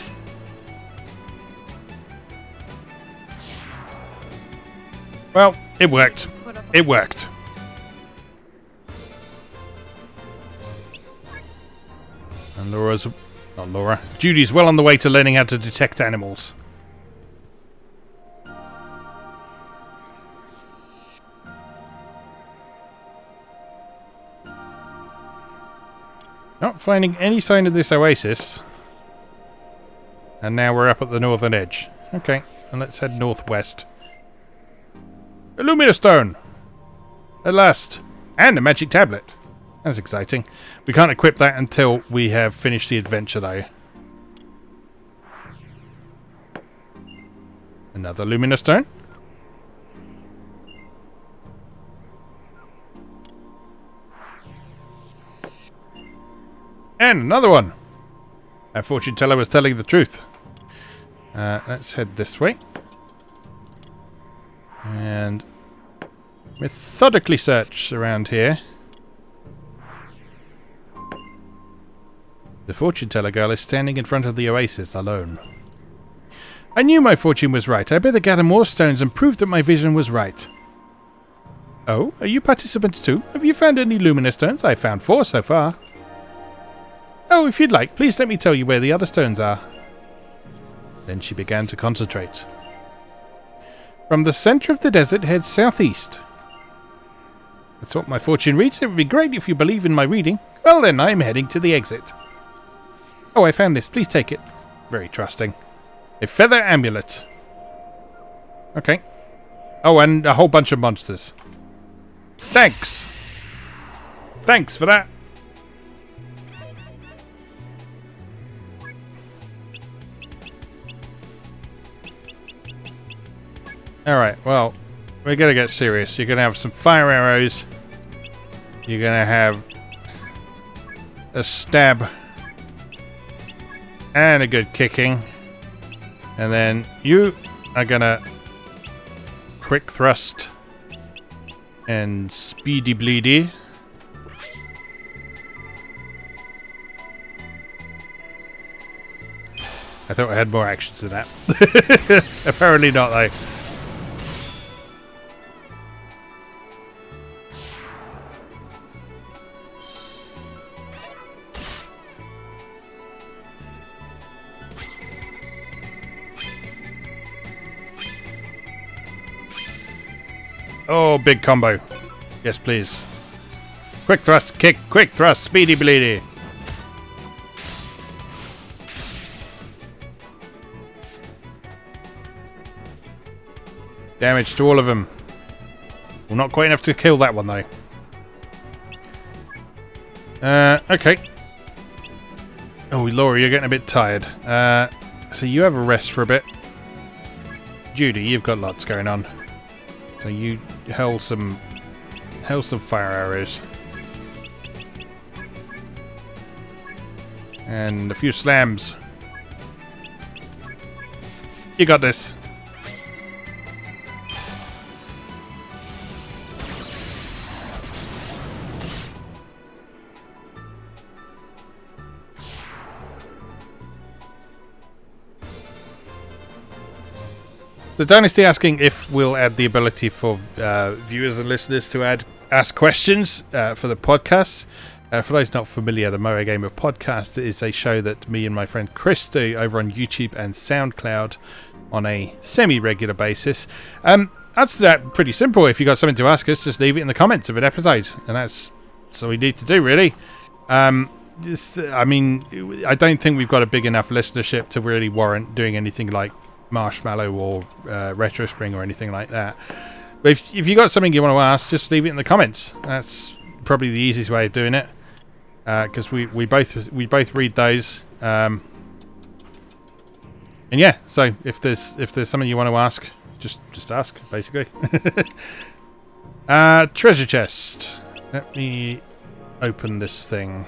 Well, it worked. It worked. And Judy's well on the way to learning how to detect animals. Not finding any sign of this oasis. And now we're up at the northern edge. Okay, and let's head northwest. A Lumina Stone! At last! And a magic tablet! That's exciting. We can't equip that until we have finished the adventure, though. Another Lumina Stone. And another one! Our fortune teller was telling the truth. Let's head this way. And methodically search around here. The fortune teller girl is standing in front of the oasis alone. I knew my fortune was right. I better gather more stones and prove that my vision was right. Oh, are you participants too? Have you found any luminous stones? I found 4 so far. Oh, if you'd like, please let me tell you where the other stones are. Then she began to concentrate. From the center of the desert, head southeast. That's what my fortune reads. It would be great if you believe in my reading. Well then, I'm heading to the exit. Oh, I found this. Please take it. Very trusting. A feather amulet. Okay. Oh, and a whole bunch of monsters. Thanks. Thanks for that. Alright, well, we're gonna get serious. You're gonna have some fire arrows. You're gonna have a stab. And a good kicking. And then you are gonna quick thrust and speedy bleedy. I thought I had more actions than that. Apparently not, though. Oh, big combo. Yes, please. Quick thrust, kick, quick thrust, speedy bleedy. Damage to all of them. Well, not quite enough to kill that one, though. Okay. Oh, Laura, you're getting a bit tired. So you have a rest for a bit. Judy, you've got lots going on. So you hurl some fire arrows. And a few slams. You got this. The Dynasty asking if we'll add the ability for viewers and listeners to ask questions for the podcast. For those not familiar, the Moe Gamer podcast is a show that me and my friend Chris do over on YouTube and SoundCloud on a semi-regular basis. That's that pretty simple. If you got something to ask us, just leave it in the comments of an episode, and that's all we need to do, really. I mean, I don't think we've got a big enough listenership to really warrant doing anything like Marshmallow or Retro Spring or anything like that. But if you got something you want to ask, just leave it in the comments. That's probably the easiest way of doing it, because we both read those. And yeah, so if there's something you want to ask, just ask, basically. Treasure chest. Let me open this thing.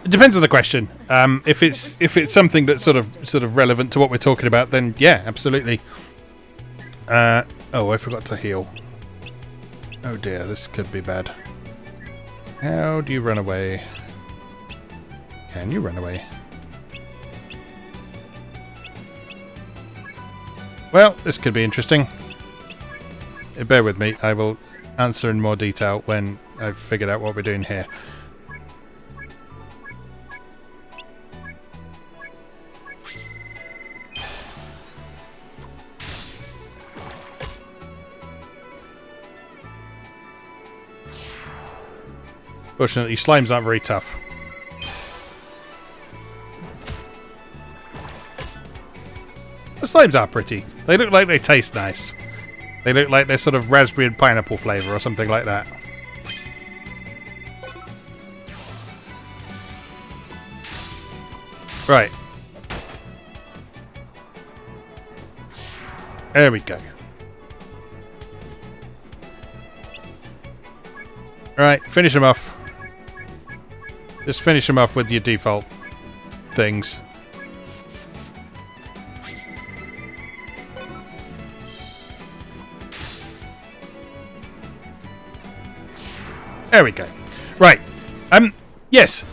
It depends on the question. If it's something that's sort of relevant to what we're talking about, then yeah, absolutely. Oh, I forgot to heal. Oh dear, this could be bad. How do you run away? Can you run away? Well, this could be interesting. Bear with me. I will answer in more detail when I've figured out what we're doing here. Fortunately, slimes aren't very tough. The slimes are pretty. They look like they taste nice. They look like they're sort of raspberry and pineapple flavour or something like that. Right. There we go. Right, finish them off. Just finish them off with your default things. There we go. Right. Yes.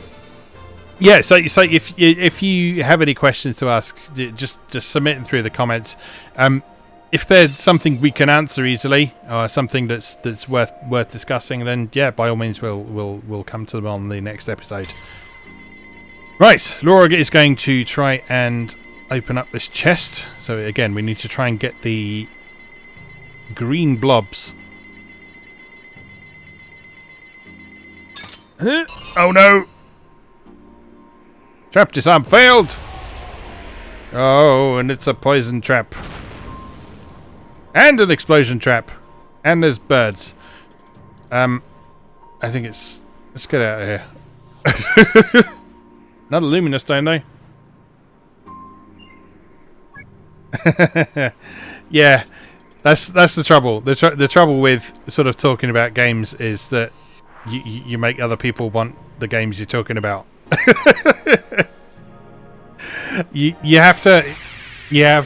Yeah. So if you have any questions to ask, just submit them through the comments. If there's something we can answer easily, or something that's worth discussing, then yeah, by all means we'll come to them on the next episode. Right, Laura is going to try and open up this chest. So again, we need to try and get the green blobs. Oh no! Trap disarm failed! Oh, and it's a poison trap. And an explosion trap. And there's birds. I think it's Let's get out of here. Another luminous stone, though. Yeah, that's the trouble. The trouble with sort of talking about games is that you make other people want the games you're talking about. you have to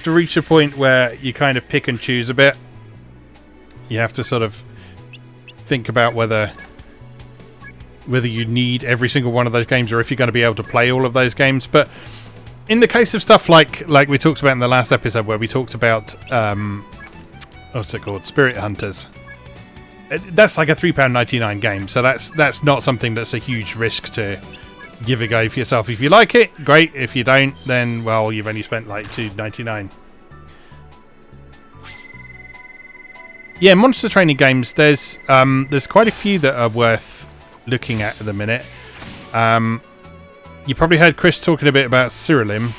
reach a point where you kind of pick and choose a bit. You have to sort of think about whether you need every single one of those games or if you're going to be able to play all of those games. But in the case of stuff like we talked about in the last episode where we talked about what's it called, Spirit Hunters, that's like a £3.99 game, so that's not something that's a huge risk to give a go for yourself. If you like it, great. If you don't, then well, you've only spent like £2.99. Yeah, monster training games. There's quite a few that are worth looking at the minute. You probably heard Chris talking a bit about Cyrilim,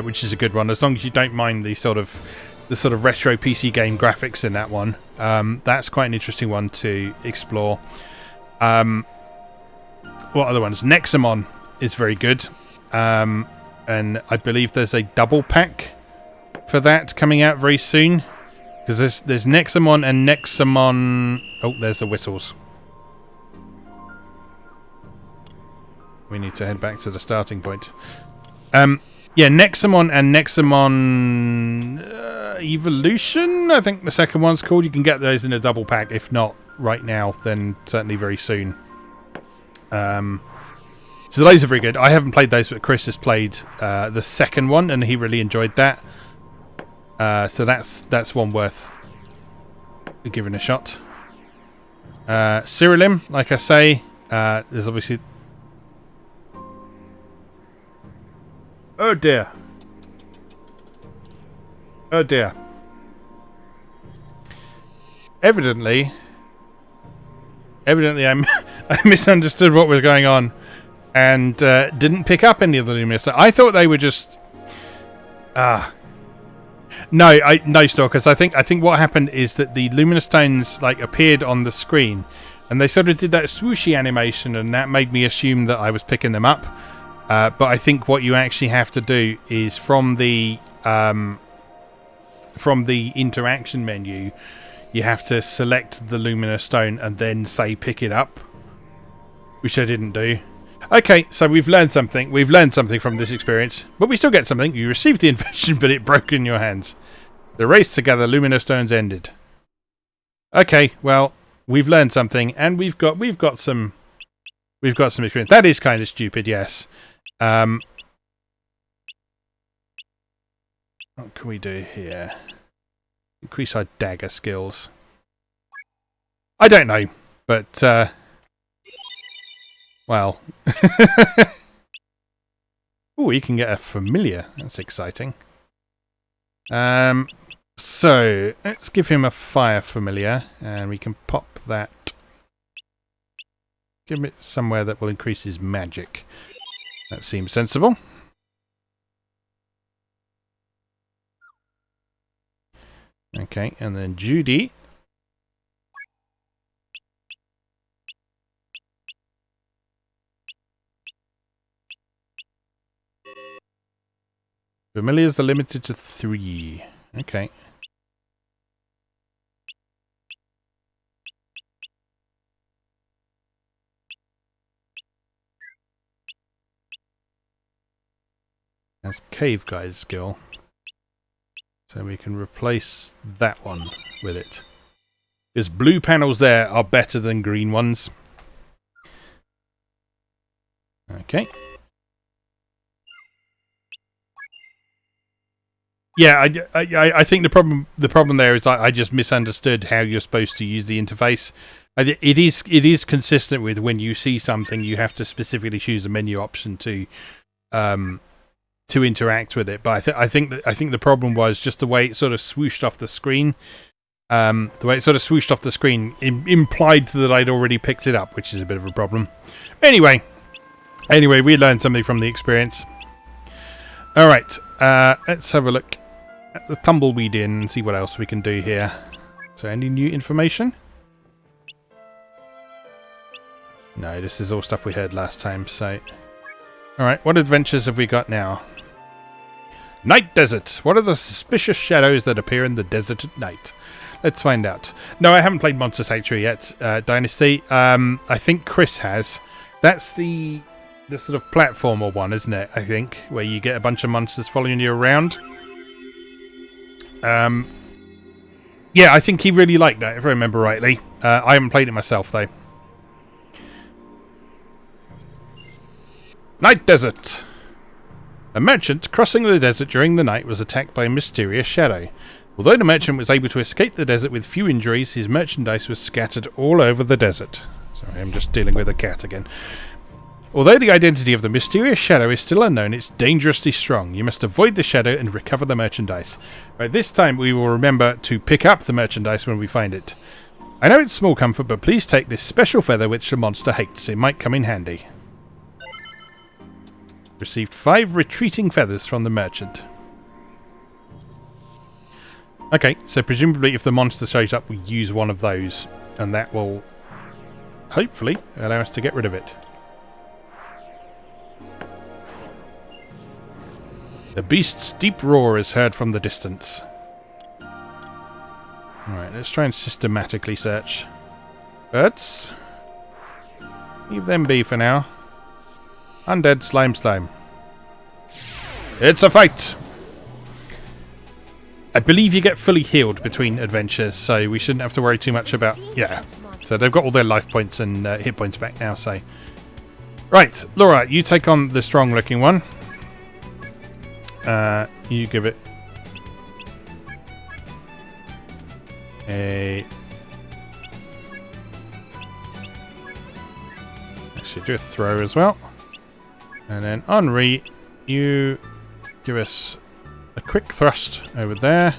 which is a good one. As long as you don't mind the sort of retro PC game graphics in that one, that's quite an interesting one to explore. What other ones? Nexamon is very good, and I believe there's a double pack for that coming out very soon. Because there's Nexamon and Nexamon... Oh, there's the whistles. We need to head back to the starting point. Yeah, Nexamon and Nexamon Evolution, I think the second one's called. You can get those in a double pack. If not right now, then certainly very soon. So those are very good. I haven't played those, but Chris has played the second one, and he really enjoyed that. So that's one worth giving a shot. Cyrilim, like I say, there's obviously... Oh dear. Oh dear. Evidently I misunderstood what was going on and didn't pick up any of the luminous. I thought they were just... No, Stalkers. I think what happened is that the luminous stones like appeared on the screen, and they sort of did that swooshy animation, and that made me assume that I was picking them up. But I think what you actually have to do is from the interaction menu, you have to select the luminous stone and then say pick it up, which I didn't do. Okay, so we've learned something. We've learned something from this experience, but we still get something. You received the invention, but it broke in your hands. The race to gather luminous stones ended. Okay, well, we've learned something, and we've got some experience. That is kind of stupid, yes. What can we do here? Increase our dagger skills. I don't know, but well. Oh, you can get a familiar. That's exciting. So let's give him a fire familiar, and we can pop that. Give him it somewhere that will increase his magic. That seems sensible. Okay, and then Judy. Familiars are limited to 3. Okay. That's Cave Guy's skill. So we can replace that one with it. Because blue panels there are better than green ones. Okay. Yeah, I think the problem there is I just misunderstood how you're supposed to use the interface. It is consistent with when you see something, you have to specifically choose a menu option to interact with it. But I think the problem was just the way it sort of swooshed off the screen. The way it sort of swooshed off the screen implied that I'd already picked it up, which is a bit of a problem. Anyway, we learned something from the experience. All right, let's have a look at the Tumbleweed Inn and see what else we can do here. So, any new information? No, this is all stuff we heard last time, so... Alright, what adventures have we got now? Night Desert! What are the suspicious shadows that appear in the desert at night? Let's find out. No, I haven't played Monster Sanctuary yet, Dynasty. I think Chris has. That's the sort of platformer one, isn't it? I think, where you get a bunch of monsters following you around. Yeah, I think he really liked that, if I remember rightly. I haven't played it myself, though. Night Desert! A merchant crossing the desert during the night was attacked by a mysterious shadow. Although the merchant was able to escape the desert with few injuries, his merchandise was scattered all over the desert. Sorry, I'm just dealing with a cat again. Although the identity of the mysterious shadow is still unknown, it's dangerously strong. You must avoid the shadow and recover the merchandise. Right, this time we will remember to pick up the merchandise when we find it. I know it's small comfort, but please take this special feather which the monster hates. It might come in handy. Received 5 retreating feathers from the merchant. Okay, so presumably if the monster shows up, we use one of those, and that will hopefully allow us to get rid of it. The beast's deep roar is heard from the distance. Alright, let's try and systematically search. Birds? Leave them be for now. Undead slime. It's a fight! I believe you get fully healed between adventures, so we shouldn't have to worry too much about... Yeah, so they've got all their life points and hit points back now, so... Right, Laura, you take on the strong-looking one. You give it... Actually, do a throw as well. And then Henri, you give us a quick thrust over there.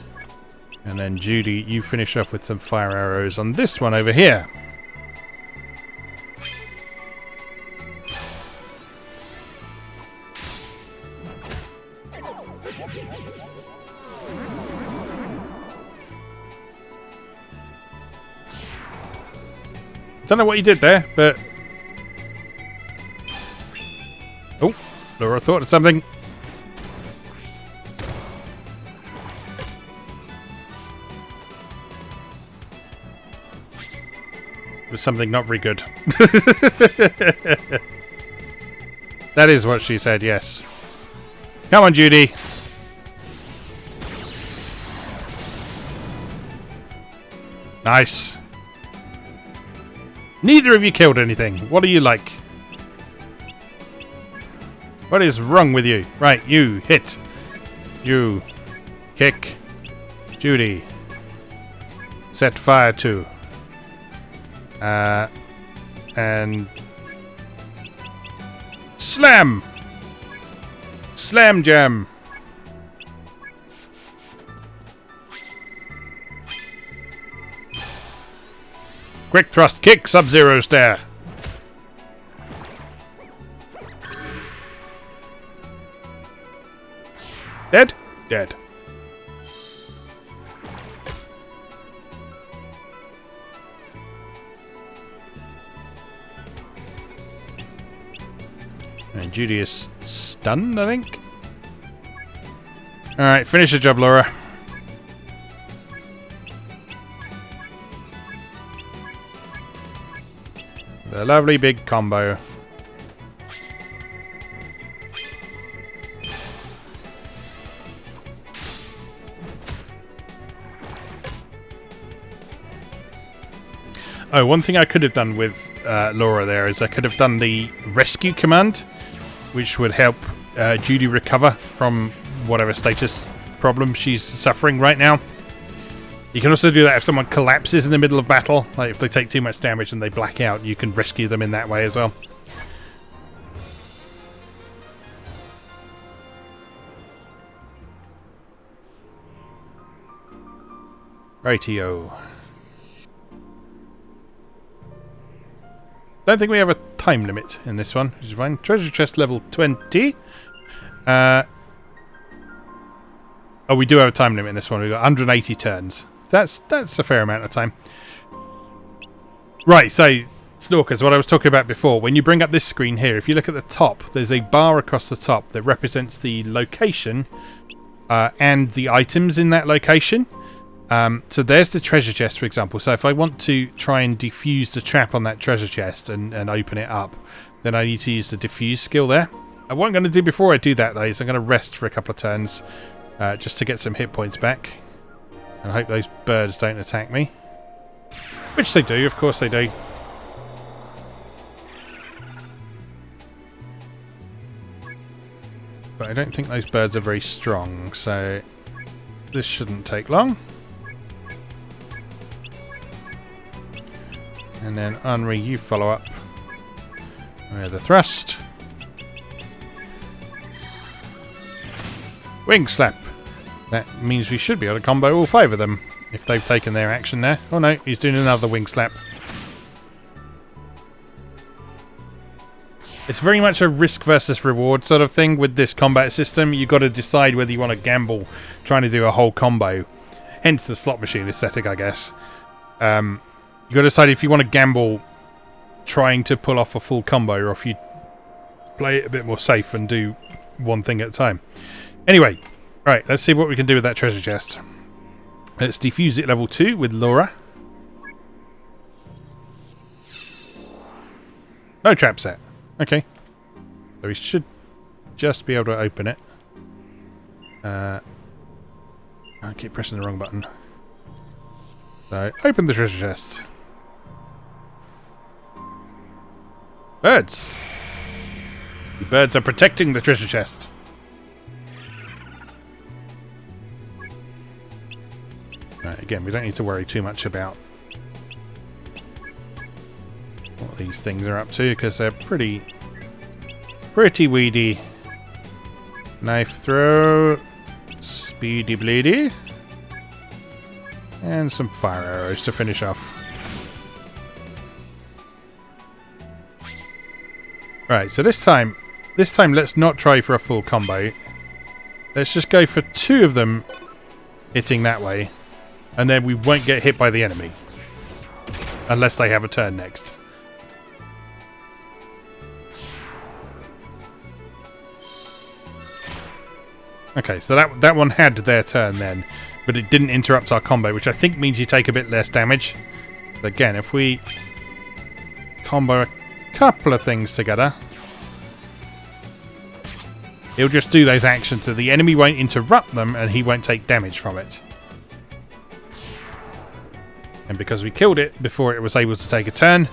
And then Judy, you finish off with some fire arrows on this one over here. Don't know what you did there, but... Oh, Laura thought of something. It was something not very good. That is what she said, yes. Come on, Judy. Nice. Neither of you killed anything. What are you like? What is wrong with you? Right, you hit. You kick. Judy. Set fire to. And slam. Slam jam. Quick thrust kick, Sub-Zero stare. Dead? Dead. And Judy is stunned, I think. Alright, finish the job, Laura. The lovely big combo. Oh, one thing I could have done with Laura there is I could have done the rescue command, which would help Judy recover from whatever status problem she's suffering right now. You can also do that if someone collapses in the middle of battle. Like if they take too much damage and they black out, you can rescue them in that way as well. Rightio. Don't think we have a time limit in this one, which is fine. Treasure chest level 20. Oh, we do have a time limit in this one. We've got 180 turns. That's a fair amount of time. Right, so Stalkers, what I was talking about before, when you bring up this screen here, if you look at the top, there's a bar across the top that represents the location and the items in that location. So there's the treasure chest, for example. So if I want to try and defuse the trap on that treasure chest and open it up, then I need to use the defuse skill there. And what I'm going to do before I do that, though, is I'm going to rest for a couple of turns just to get some hit points back. And I hope those birds don't attack me. Which they do, of course they do. But I don't think those birds are very strong, so this shouldn't take long. And then Henri, you follow up with a thrust. Wing slap. That means we should be able to combo all 5 of them if they've taken their action there. Oh no, he's doing another wing slap. It's very much a risk versus reward sort of thing with this combat system. You've got to decide whether you want to gamble trying to do a whole combo. Hence the slot machine aesthetic, I guess. You've got to decide if you want to gamble trying to pull off a full combo or if you play it a bit more safe and do one thing at a time. Anyway, right, let's see what we can do with that treasure chest. Let's defuse it level 2 with Laura. No trap set. Okay. So we should just be able to open it. I keep pressing the wrong button. So, open the treasure chest. Birds! The birds are protecting the treasure chest. Right, again, we don't need to worry too much about what these things are up to because they're pretty weedy. Knife throw, speedy bleedy, and some fire arrows to finish off. Right, so this time let's not try for a full combo. Let's just go for 2 of them hitting that way, and then we won't get hit by the enemy unless they have a turn next. Okay, so that one had their turn then, but it didn't interrupt our combo, which I think means you take a bit less damage. But again, if we combo a couple of things together, he'll just do those actions so the enemy won't interrupt them and he won't take damage from it. And because we killed it before it was able to take a turn,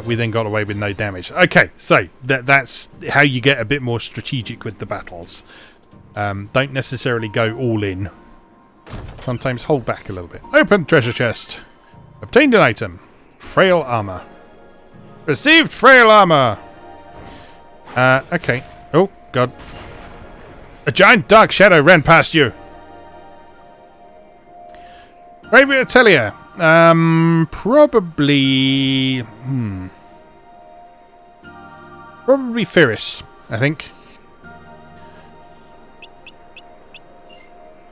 we then got away with no damage. Okay, so that's how you get a bit more strategic with the battles. Don't necessarily go all in. Sometimes hold back a little bit. Open treasure chest. Obtained an item. Frail armor. Received frail armor. Okay. Oh, God. A giant dark shadow ran past you. Bravery Atelier. Probably... Probably Ferris, I think.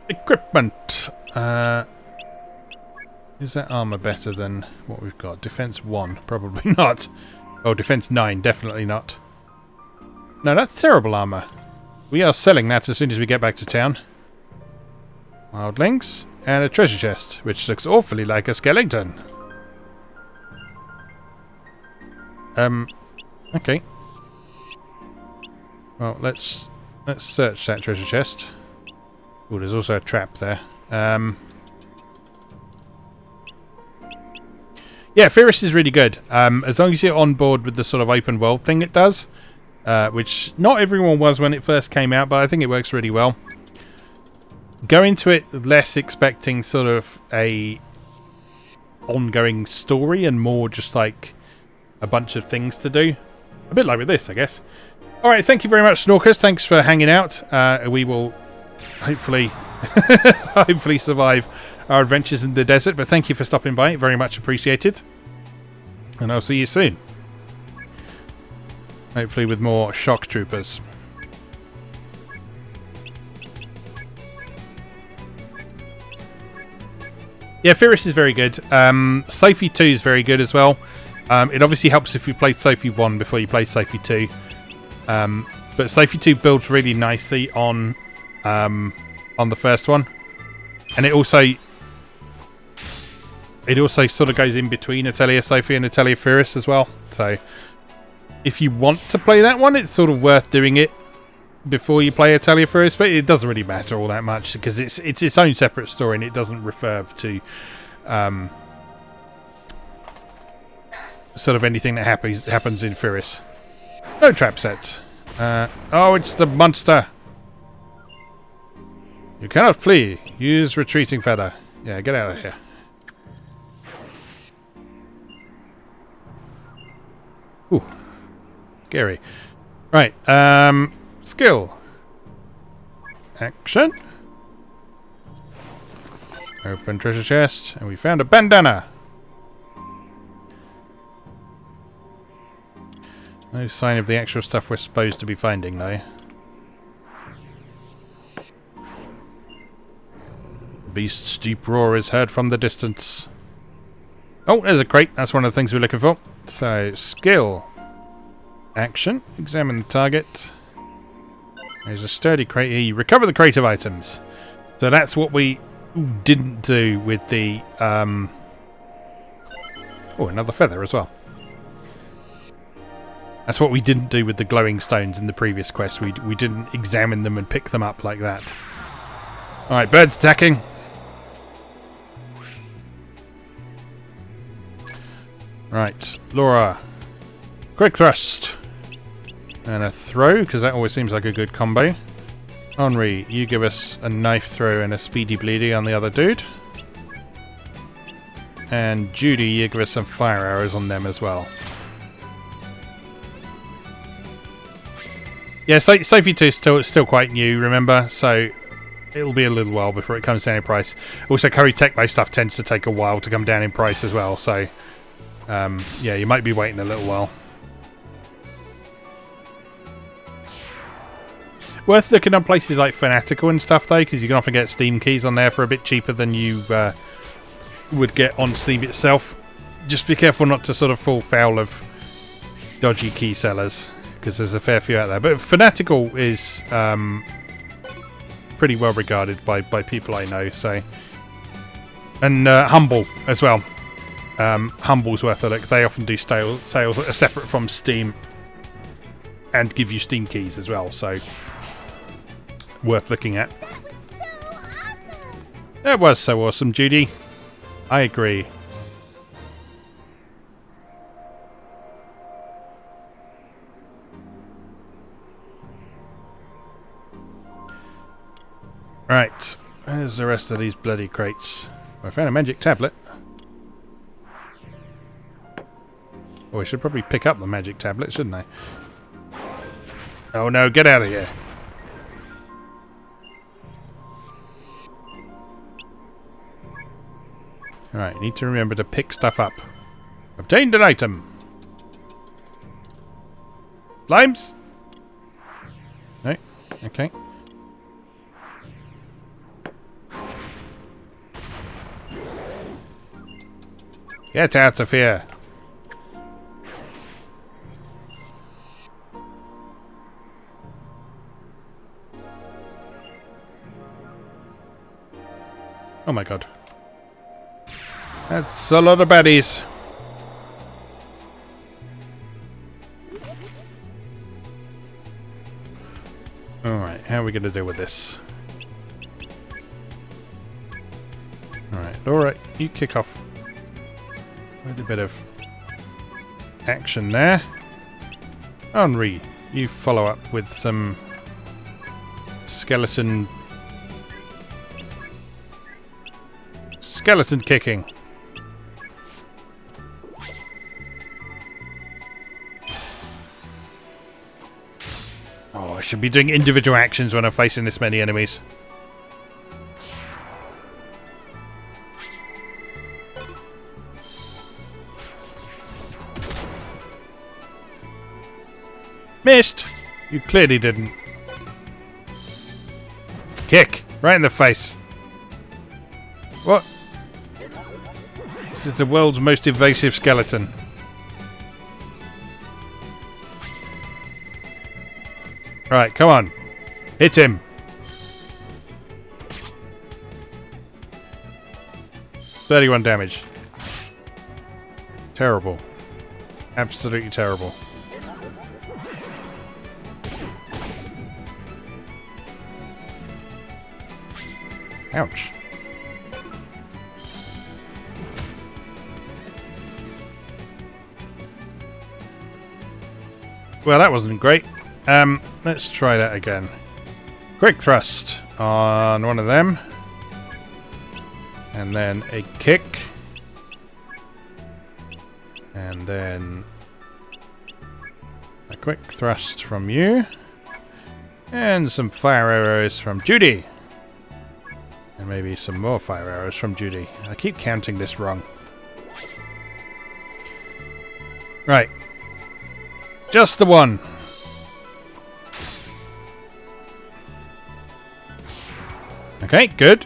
Equipment. Is that armor better than what we've got? Defense 1, probably not. Oh, defense 9, definitely not. No, that's terrible armor. We are selling that as soon as we get back to town. Wildlings and a treasure chest, which looks awfully like a skeleton. Okay. Well, let's search that treasure chest. Oh, there's also a trap there. Yeah, Ferris is really good. As long as you're on board with the sort of open world thing it does, which not everyone was when it first came out, but I think it works really well. Go into it less expecting sort of a ongoing story and more just like a bunch of things to do. A bit like with this, I guess. Alright, thank you very much, Snorkers. Thanks for hanging out. We will hopefully survive our adventures in the desert, but thank you for stopping by. Very much appreciated. And I'll see you soon. Hopefully with more shock troopers. Yeah, Ferris is very good. Sophie 2 is very good as well. It obviously helps if you play Sophie 1 before you play Sophie 2. But Sophie 2 builds really nicely on the first one. And it also sort of goes in between Atelier Sophie and Atelier Furious as well. So if you want to play that one, it's sort of worth doing it before you play Atelier Furious, but it doesn't really matter all that much because it's its own separate story and it doesn't refer to sort of anything that happens in Furious. No trap sets. Oh, it's the monster. You cannot flee. Use retreating feather. Yeah, get out of here. Ooh. Scary. Right, skill. Action. Open treasure chest, and we found a bandana. No sign of the actual stuff we're supposed to be finding, though. Beast's deep roar is heard from the distance. Oh, there's a crate. That's one of the things we're looking for. So, skill. Action. Examine the target. There's a sturdy crate here. You recover the crate of items. So that's what we didn't do with the... Oh, another feather as well. That's what we didn't do with the glowing stones in the previous quest. We didn't examine them and pick them up like that. Alright, birds attacking. Right, Laura. Quick thrust. And a throw, because that always seems like a good combo. Henri, you give us a knife throw and a speedy bleedy on the other dude. And Judy, you give us some fire arrows on them as well. Yeah, Sophie 2 is still quite new, remember? So it'll be a little while before it comes down in price. Also, Curry Tecmo stuff tends to take a while to come down in price as well. So, yeah, you might be waiting a little while. Worth looking on places like Fanatical and stuff, though, because you can often get Steam keys on there for a bit cheaper than you would get on Steam itself. Just be careful not to sort of fall foul of dodgy key sellers, because there's a fair few out there. But Fanatical is pretty well regarded by people I know. So, and Humble as well. Humble's worth a look. They often do sales that are separate from Steam and give you Steam keys as well. So, worth looking at. That was so awesome, Judy. I agree. Right, where's the rest of these bloody crates? I found a magic tablet. Oh, I should probably pick up the magic tablet, shouldn't I? Oh no, get out of here. Alright, need to remember to pick stuff up. Obtained an item. Slimes? No? Okay. Get out of here. Oh my god. That's a lot of baddies. Alright, how are we going to deal with this? Alright, Laura, you kick off with a bit of action there. Henri, you follow up with some skeleton kicking. Oh, I should be doing individual actions when I'm facing this many enemies. Missed! You clearly didn't. Kick! Right in the face. What? This is the world's most evasive skeleton. Right, come on. Hit him. $31 damage. Terrible. Absolutely terrible. Ouch. Well, that wasn't great. Let's try that again. Quick thrust on one of them. And then a kick. And then a quick thrust from you. And some fire arrows from Judy. And maybe some more fire arrows from Judy. I keep counting this wrong. Right. Just the one. Okay, good.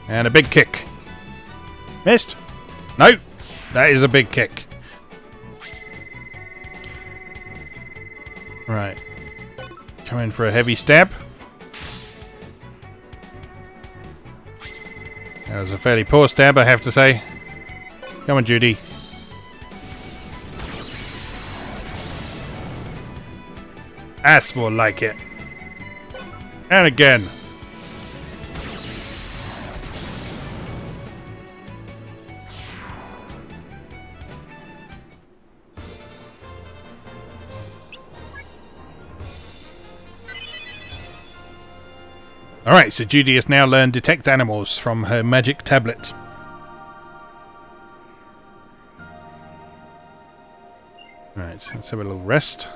And a big kick. Missed? No. That is a big kick. Right. Come in for a heavy stab. That was a fairly poor stab, I have to say. Come on, Judy. That's more like it. And again. Alright, so Judy has now learned Detect Animals from her magic tablet. Right, let's have a little rest.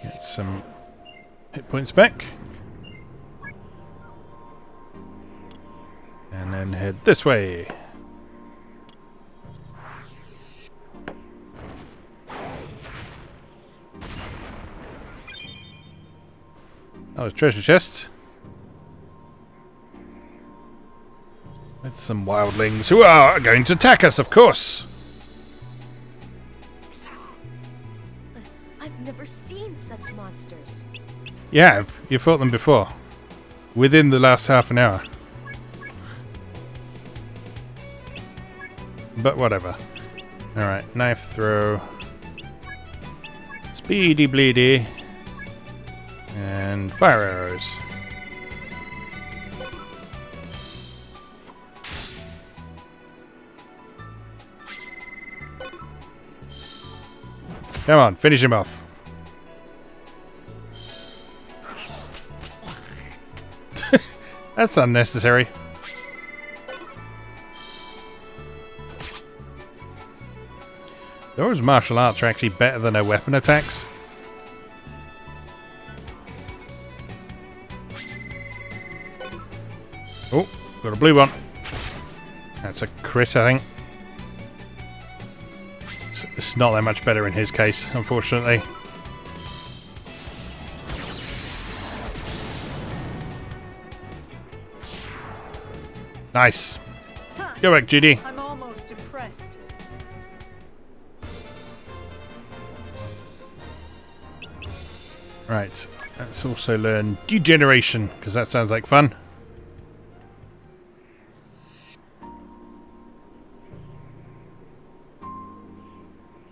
Get some hit points back. And then head this way. Oh, a treasure chest. With some wildlings who are going to attack us, of course. I've never seen such monsters. You have. You fought them before. Within the last half an hour. But whatever. Alright, knife throw. Speedy bleedy. And fire arrows. Come on, finish him off. That's unnecessary. Those martial arts are actually better than her weapon attacks. Oh, got a blue one. That's a crit, I think. It's not that much better in his case, unfortunately. Nice. Go back, Judy. I'm almost impressed. Right. Let's also learn degeneration, because that sounds like fun.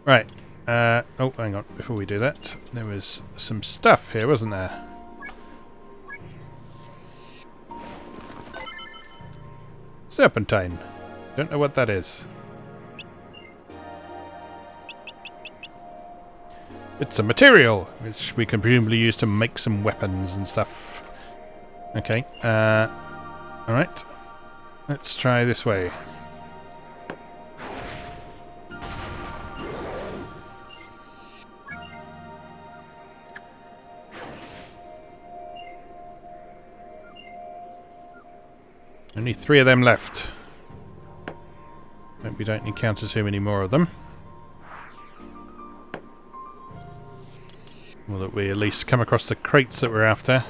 Right. Oh, hang on. Before we do that, there was some stuff here, wasn't there? Serpentine. Don't know what that is. It's a material, which we can presumably use to make some weapons and stuff. Okay. Alright. Let's try this way. Only 3 of them left. Hope we don't encounter too many more of them. Or that we at least come across the crates that we're after.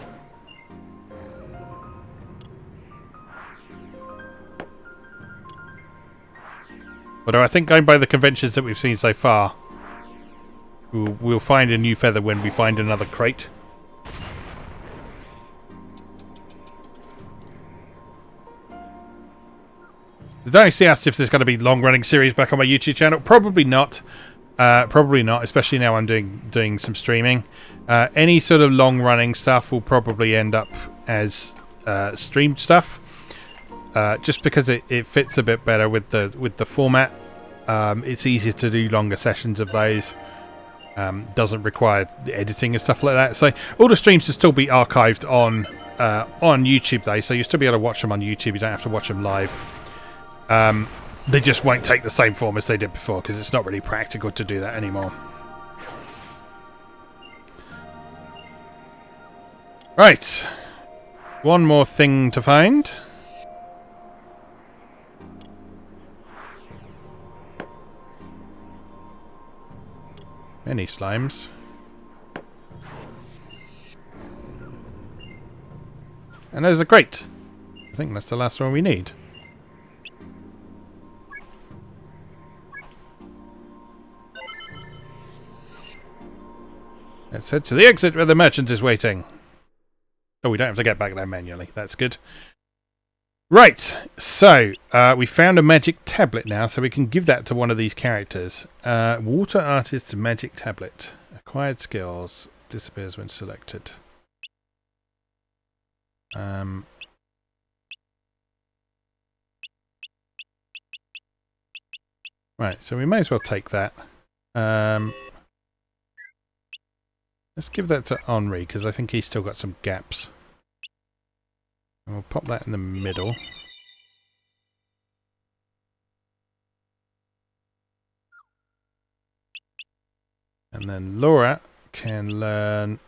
Although I think going by the conventions that we've seen so far, we'll find a new feather when we find another crate. Don't asked if there's going to be long-running series back on my YouTube channel. Probably not. Probably not, especially now I'm doing some streaming. Any sort of long-running stuff will probably end up as streamed stuff, just because it fits a bit better with the format. It's easier to do longer sessions of those. Doesn't require the editing and stuff like that. So all the streams will still be archived on YouTube though, so you'll still be able to watch them on YouTube. You don't have to watch them live. They just won't take the same form as they did before because it's not really practical to do that anymore. Right. One more thing to find. Many slimes. And there's a crate. I think that's the last one we need. Let's head to the exit where the merchant is waiting. Oh, we don't have to get back there manually. That's good. Right, so we found a magic tablet now, so we can give that to one of these characters. Water Artist's magic tablet. Acquired skills. Disappears when selected. Right, so we may as well take that. Let's give that to Henri, because I think he's still got some gaps. And we'll pop that in the middle. And then Laura can learn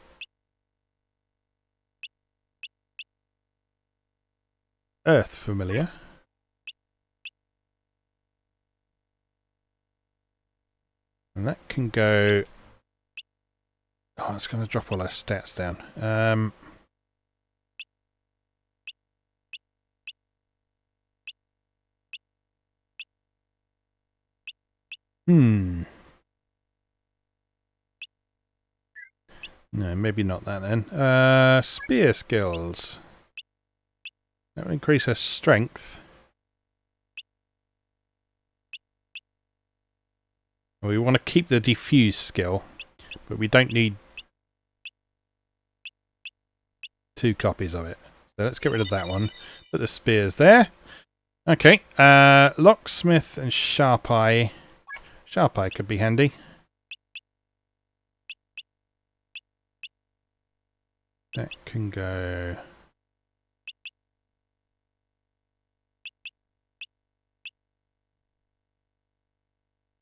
Earth Familiar. And that can go... Oh, it's going to drop all our stats down. No, maybe not that then. Spear skills. That will increase her strength. We want to keep the diffuse skill, but we don't need 2 copies of it. So let's get rid of that one. Put the spears there. Okay. Locksmith and Sharp Eye. Sharp Eye could be handy. That can go...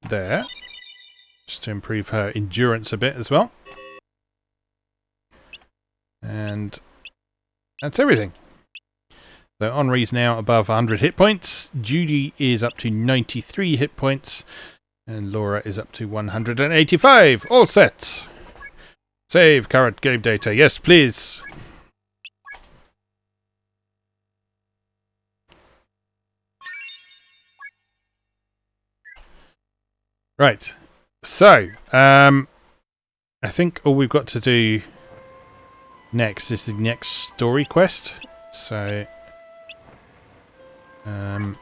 there. Just to improve her endurance a bit as well. And that's everything. So Henri's now above 100 hit points. Judy is up to 93 hit points. And Laura is up to 185. All set. Save current game data. Yes, please. Right. So, I think all we've got to do next is the next story quest. So, let's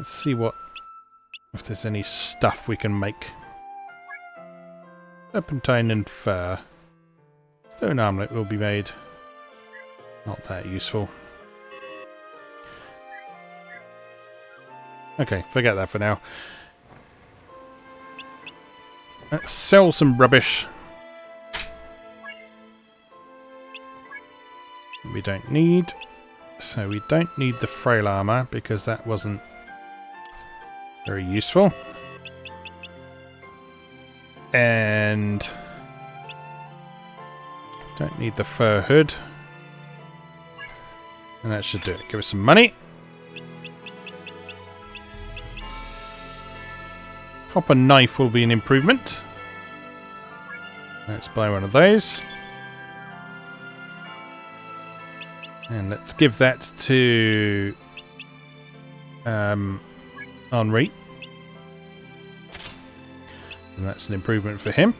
see if there's any stuff we can make. Turpentine and fur. Stone armlet will be made. Not that useful. Okay, forget that for now. Let's sell some rubbish. We don't need. So we don't need the frail armor because that wasn't very useful. And don't need the fur hood. And that should do it. Give us some money. Copper knife will be an improvement. Let's buy one of those. And let's give that to Henri. And that's an improvement for him.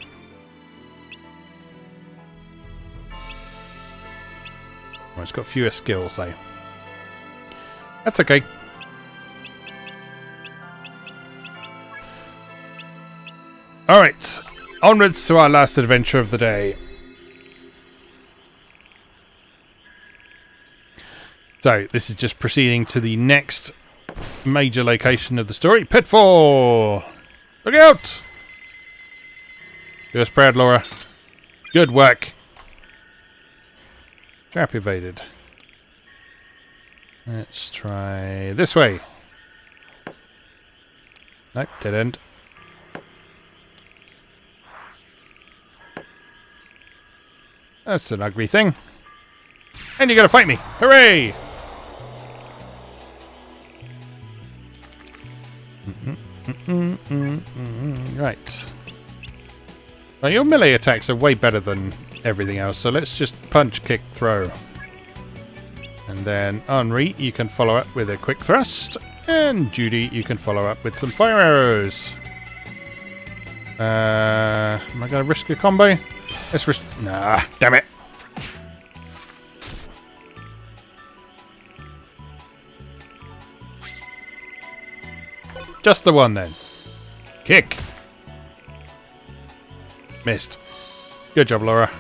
Well, it's got fewer skills though. That's okay. Alright, onwards to our last adventure of the day. So, this is just proceeding to the next major location of the story. Pitfall! Look out! Do us proud, Laura. Good work. Trap evaded. Let's try this way. Nope, dead end. That's an ugly thing. And you're gonna fight me! Hooray! Right. Well, your melee attacks are way better than everything else, so let's just punch, kick, throw. And then Henri, you can follow up with a quick thrust. And Judy, you can follow up with some fire arrows. Am I going to risk a combo? Let's risk... Nah, damn it. Just the one then. Kick. Missed. Good job, Laura.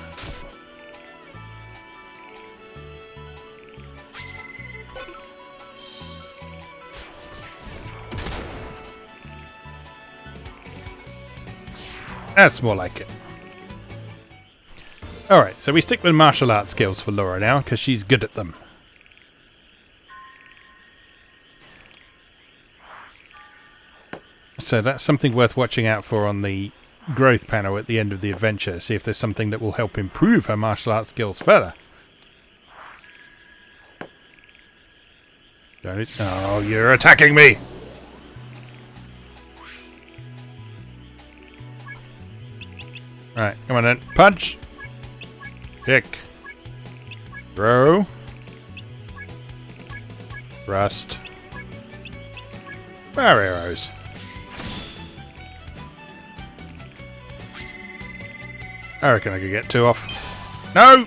That's more like it. Alright, so we stick with martial arts skills for Laura now, because she's good at them. So that's something worth watching out for on the growth panel at the end of the adventure. See if there's something that will help improve her martial arts skills further. Oh, you're attacking me! Right, come on then. Punch! Kick. Throw. Thrust. Fire arrows. I reckon I could get 2 off. No!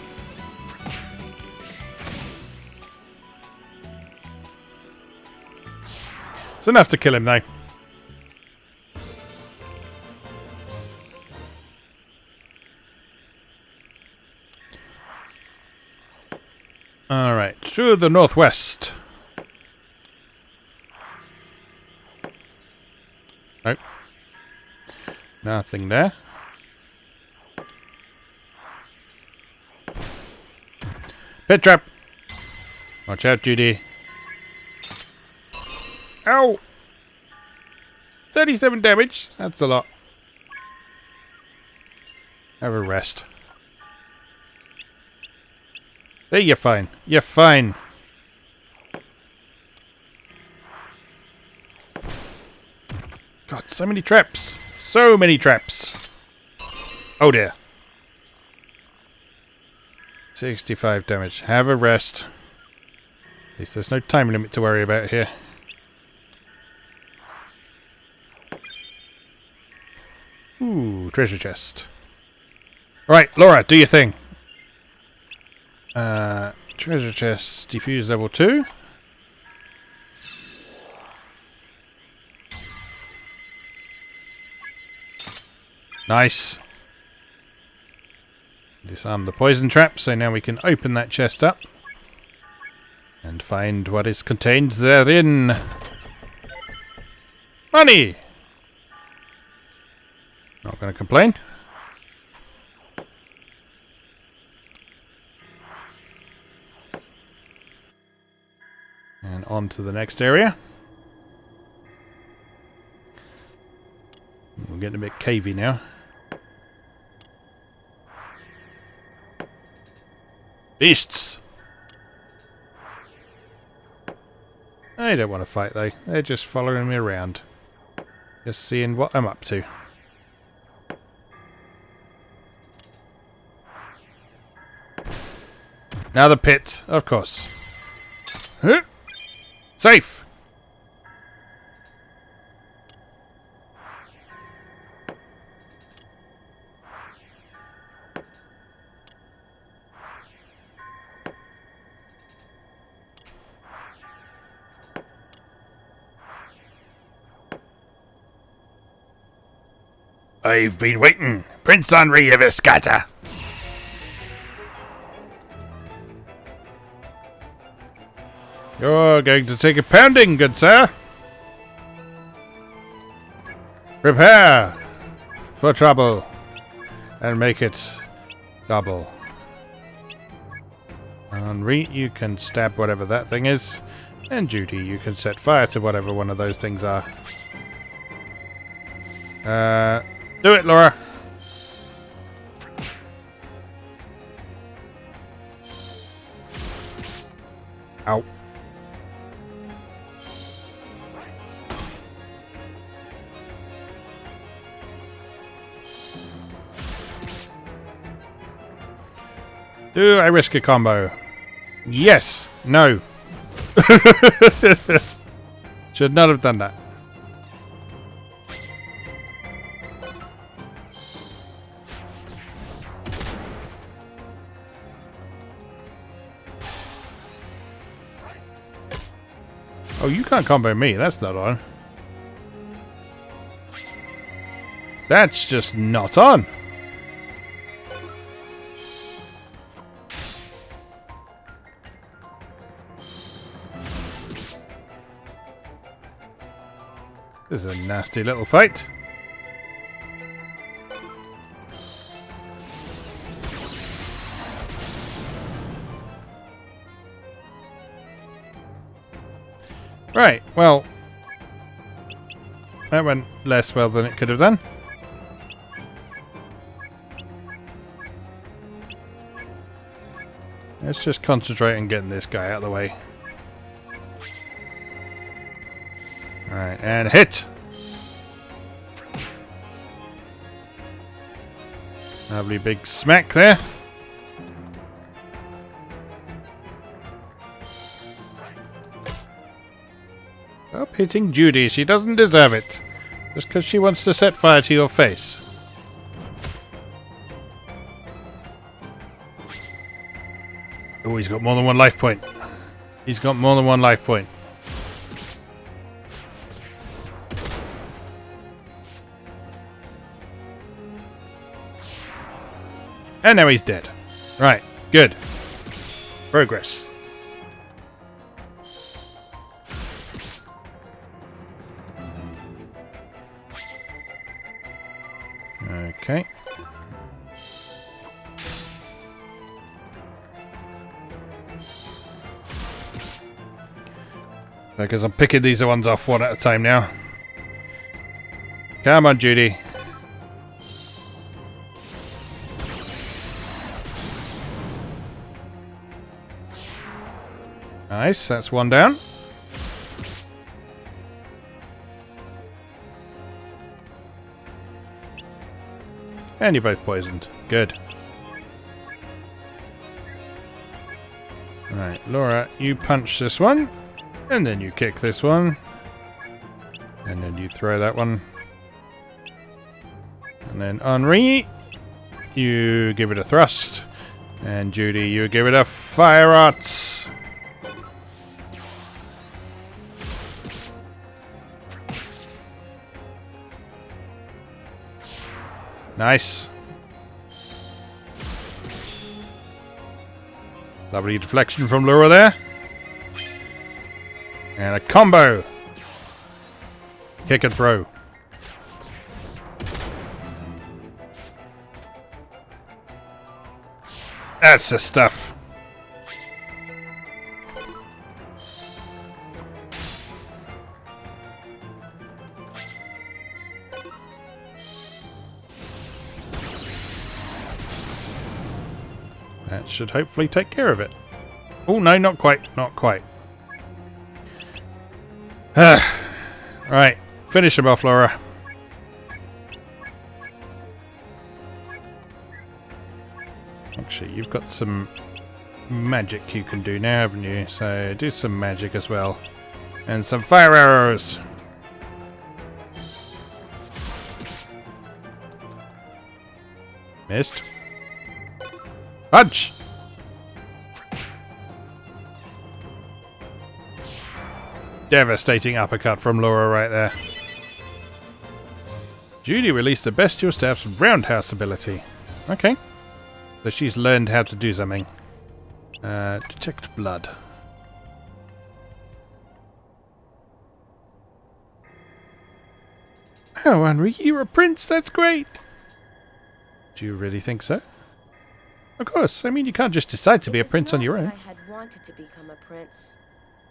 It's enough to kill him though. Alright, to the northwest. Nope. Nothing there. Pit trap! Watch out, Judy. Ow! 37 damage. That's a lot. Have a rest. There, you're fine. You're fine. God, so many traps. So many traps. Oh dear. 65 damage. Have a rest. At least there's no time limit to worry about here. Ooh, treasure chest. Right, Laura, do your thing. Treasure chest, defuse level 2. Nice. Disarm the poison trap, so now we can open that chest up and find what is contained therein. Money! Not going to complain. And on to the next area. We're getting a bit cavey now. Beasts! I don't want to fight though. They're just following me around. Just seeing what I'm up to. Now the pit, of course. Huh? Safe! I've been waiting. Prince Henri of Escata. You're going to take a pounding, good sir. Prepare for trouble and make it double. Henri, you can stab whatever that thing is. And Judy, you can set fire to whatever one of those things are. Do it, Laura. Ow. Do I risk a combo? Yes. No. Should not have done that. Oh, you can't combo me. That's not on. That's just not on. This is a nasty little fight. Right, well, that went less well than it could have done. Let's just concentrate on getting this guy out of the way. Alright, and hit! Lovely big smack there. Stop hitting Judy, she doesn't deserve it. Just because she wants to set fire to your face. Oh, he's got more than one life point. He's got more than one life point. And now he's dead. Right, good. Progress. Okay. Because I'm picking these ones off one at a time now. Come on, Judy. Nice, that's one down. And you're both poisoned. Good. Right, Laura, you punch this one. And then you kick this one. And then you throw that one. And then Henri, you give it a thrust. And Judy, you give it a fire arts. Nice. Lovely deflection from Laura there. And a combo. Kick and throw. That's the stuff. That should hopefully take care of it. Oh, no, not quite. Not quite. Right. Finish him off, Laura. Actually, you've got some magic you can do now, haven't you? So do some magic as well. And some fire arrows. Missed. Punch! Devastating uppercut from Laura right there. Judy released the bestial staff's roundhouse ability. Okay. So she's learned how to do something. Detect blood. Oh, Henry, you're a prince. That's great. Do you really think so? Of course. I mean, you can't just decide to be a prince on your own. I had wanted to become a prince.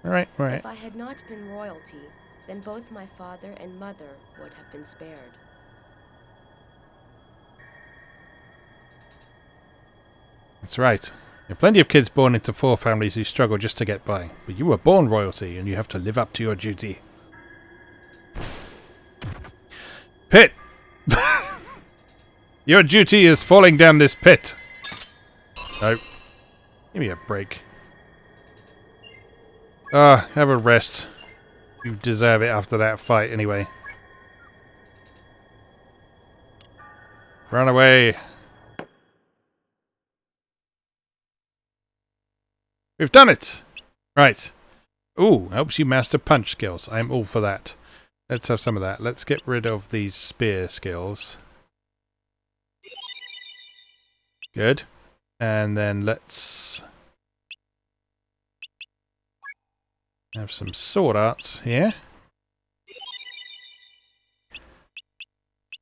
Right. If I had not been royalty, then both my father and mother would have been spared. That's right. There are plenty of kids born into 4 families who struggle just to get by. But you were born royalty, and you have to live up to your duty. Pit! Your duty is falling down this pit. No. Give me a break. Have a rest. You deserve it after that fight anyway. Run away. We've done it! Right. Ooh, helps you master punch skills. I am all for that. Let's have some of that. Let's get rid of these spear skills. Good. And then let's have some sword arts here.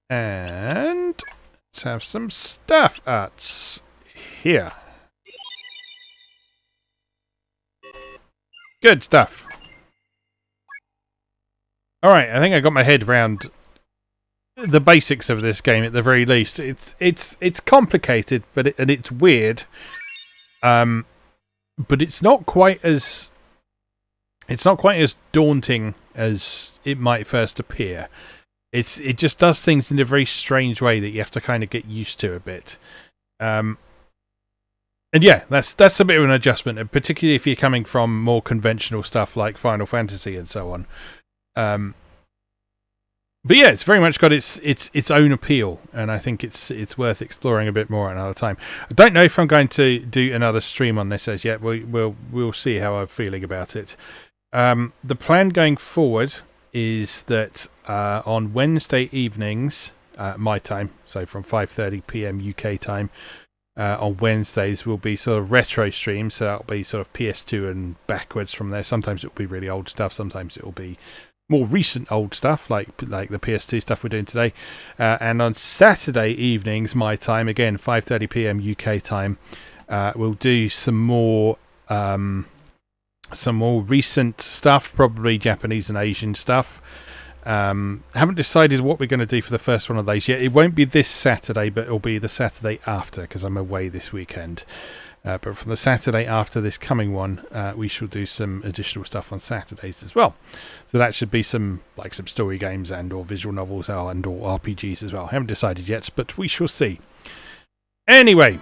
And let's have some staff arts here. Good stuff. Alright, I think I got my head around the basics of this game at the very least. It's complicated, but it's weird. But it's not quite as daunting as it might first appear. It just does things in a very strange way that you have to kind of get used to a bit. And yeah, that's a bit of an adjustment, and particularly if you're coming from more conventional stuff like Final Fantasy and so on. But yeah, it's very much got its own appeal, and I think it's worth exploring a bit more another time. I don't know if I'm going to do another stream on this as yet. We'll see how I'm feeling about it. The plan going forward is that on Wednesday evenings, my time, so from 5:30 p.m. UK time, on Wednesdays will be sort of retro streams, so that'll be sort of PS2 and backwards from there. Sometimes it'll be really old stuff, sometimes it'll be more recent old stuff like the PS2 stuff we're doing today. And on Saturday evenings, my time, again 5:30 p.m. UK time, we'll do some more recent stuff, probably Japanese and Asian stuff. Haven't decided what we're going to do for the first one of those yet. It won't be this Saturday, but it'll be the Saturday after, because I'm away this weekend. But for the Saturday after this coming one, we shall do some additional stuff on Saturdays as well. So that should be some story games and or visual novels and or RPGs as well. Haven't decided yet, but we shall see. Anyway,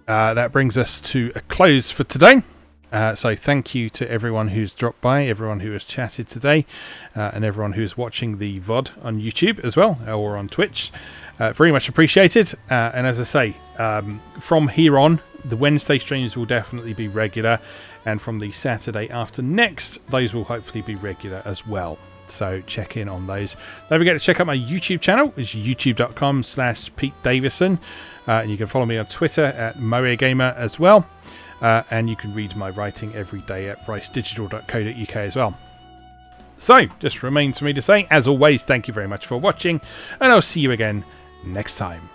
that brings us to a close for today. So thank you to everyone who's dropped by, everyone who has chatted today, and everyone who's watching the VOD on YouTube as well, or on Twitch. Very much appreciated. And as I say, from here on, the Wednesday streams will definitely be regular, and from the Saturday after next, those will hopefully be regular as well. So check in on those. Don't forget to check out my YouTube channel. It's youtube.com/Pete Davison. And you can follow me on Twitter at MoeGamer as well. And you can read my writing every day at ricedigital.co.uk as well. So, just remains for me to say, as always, thank you very much for watching, and I'll see you again next time.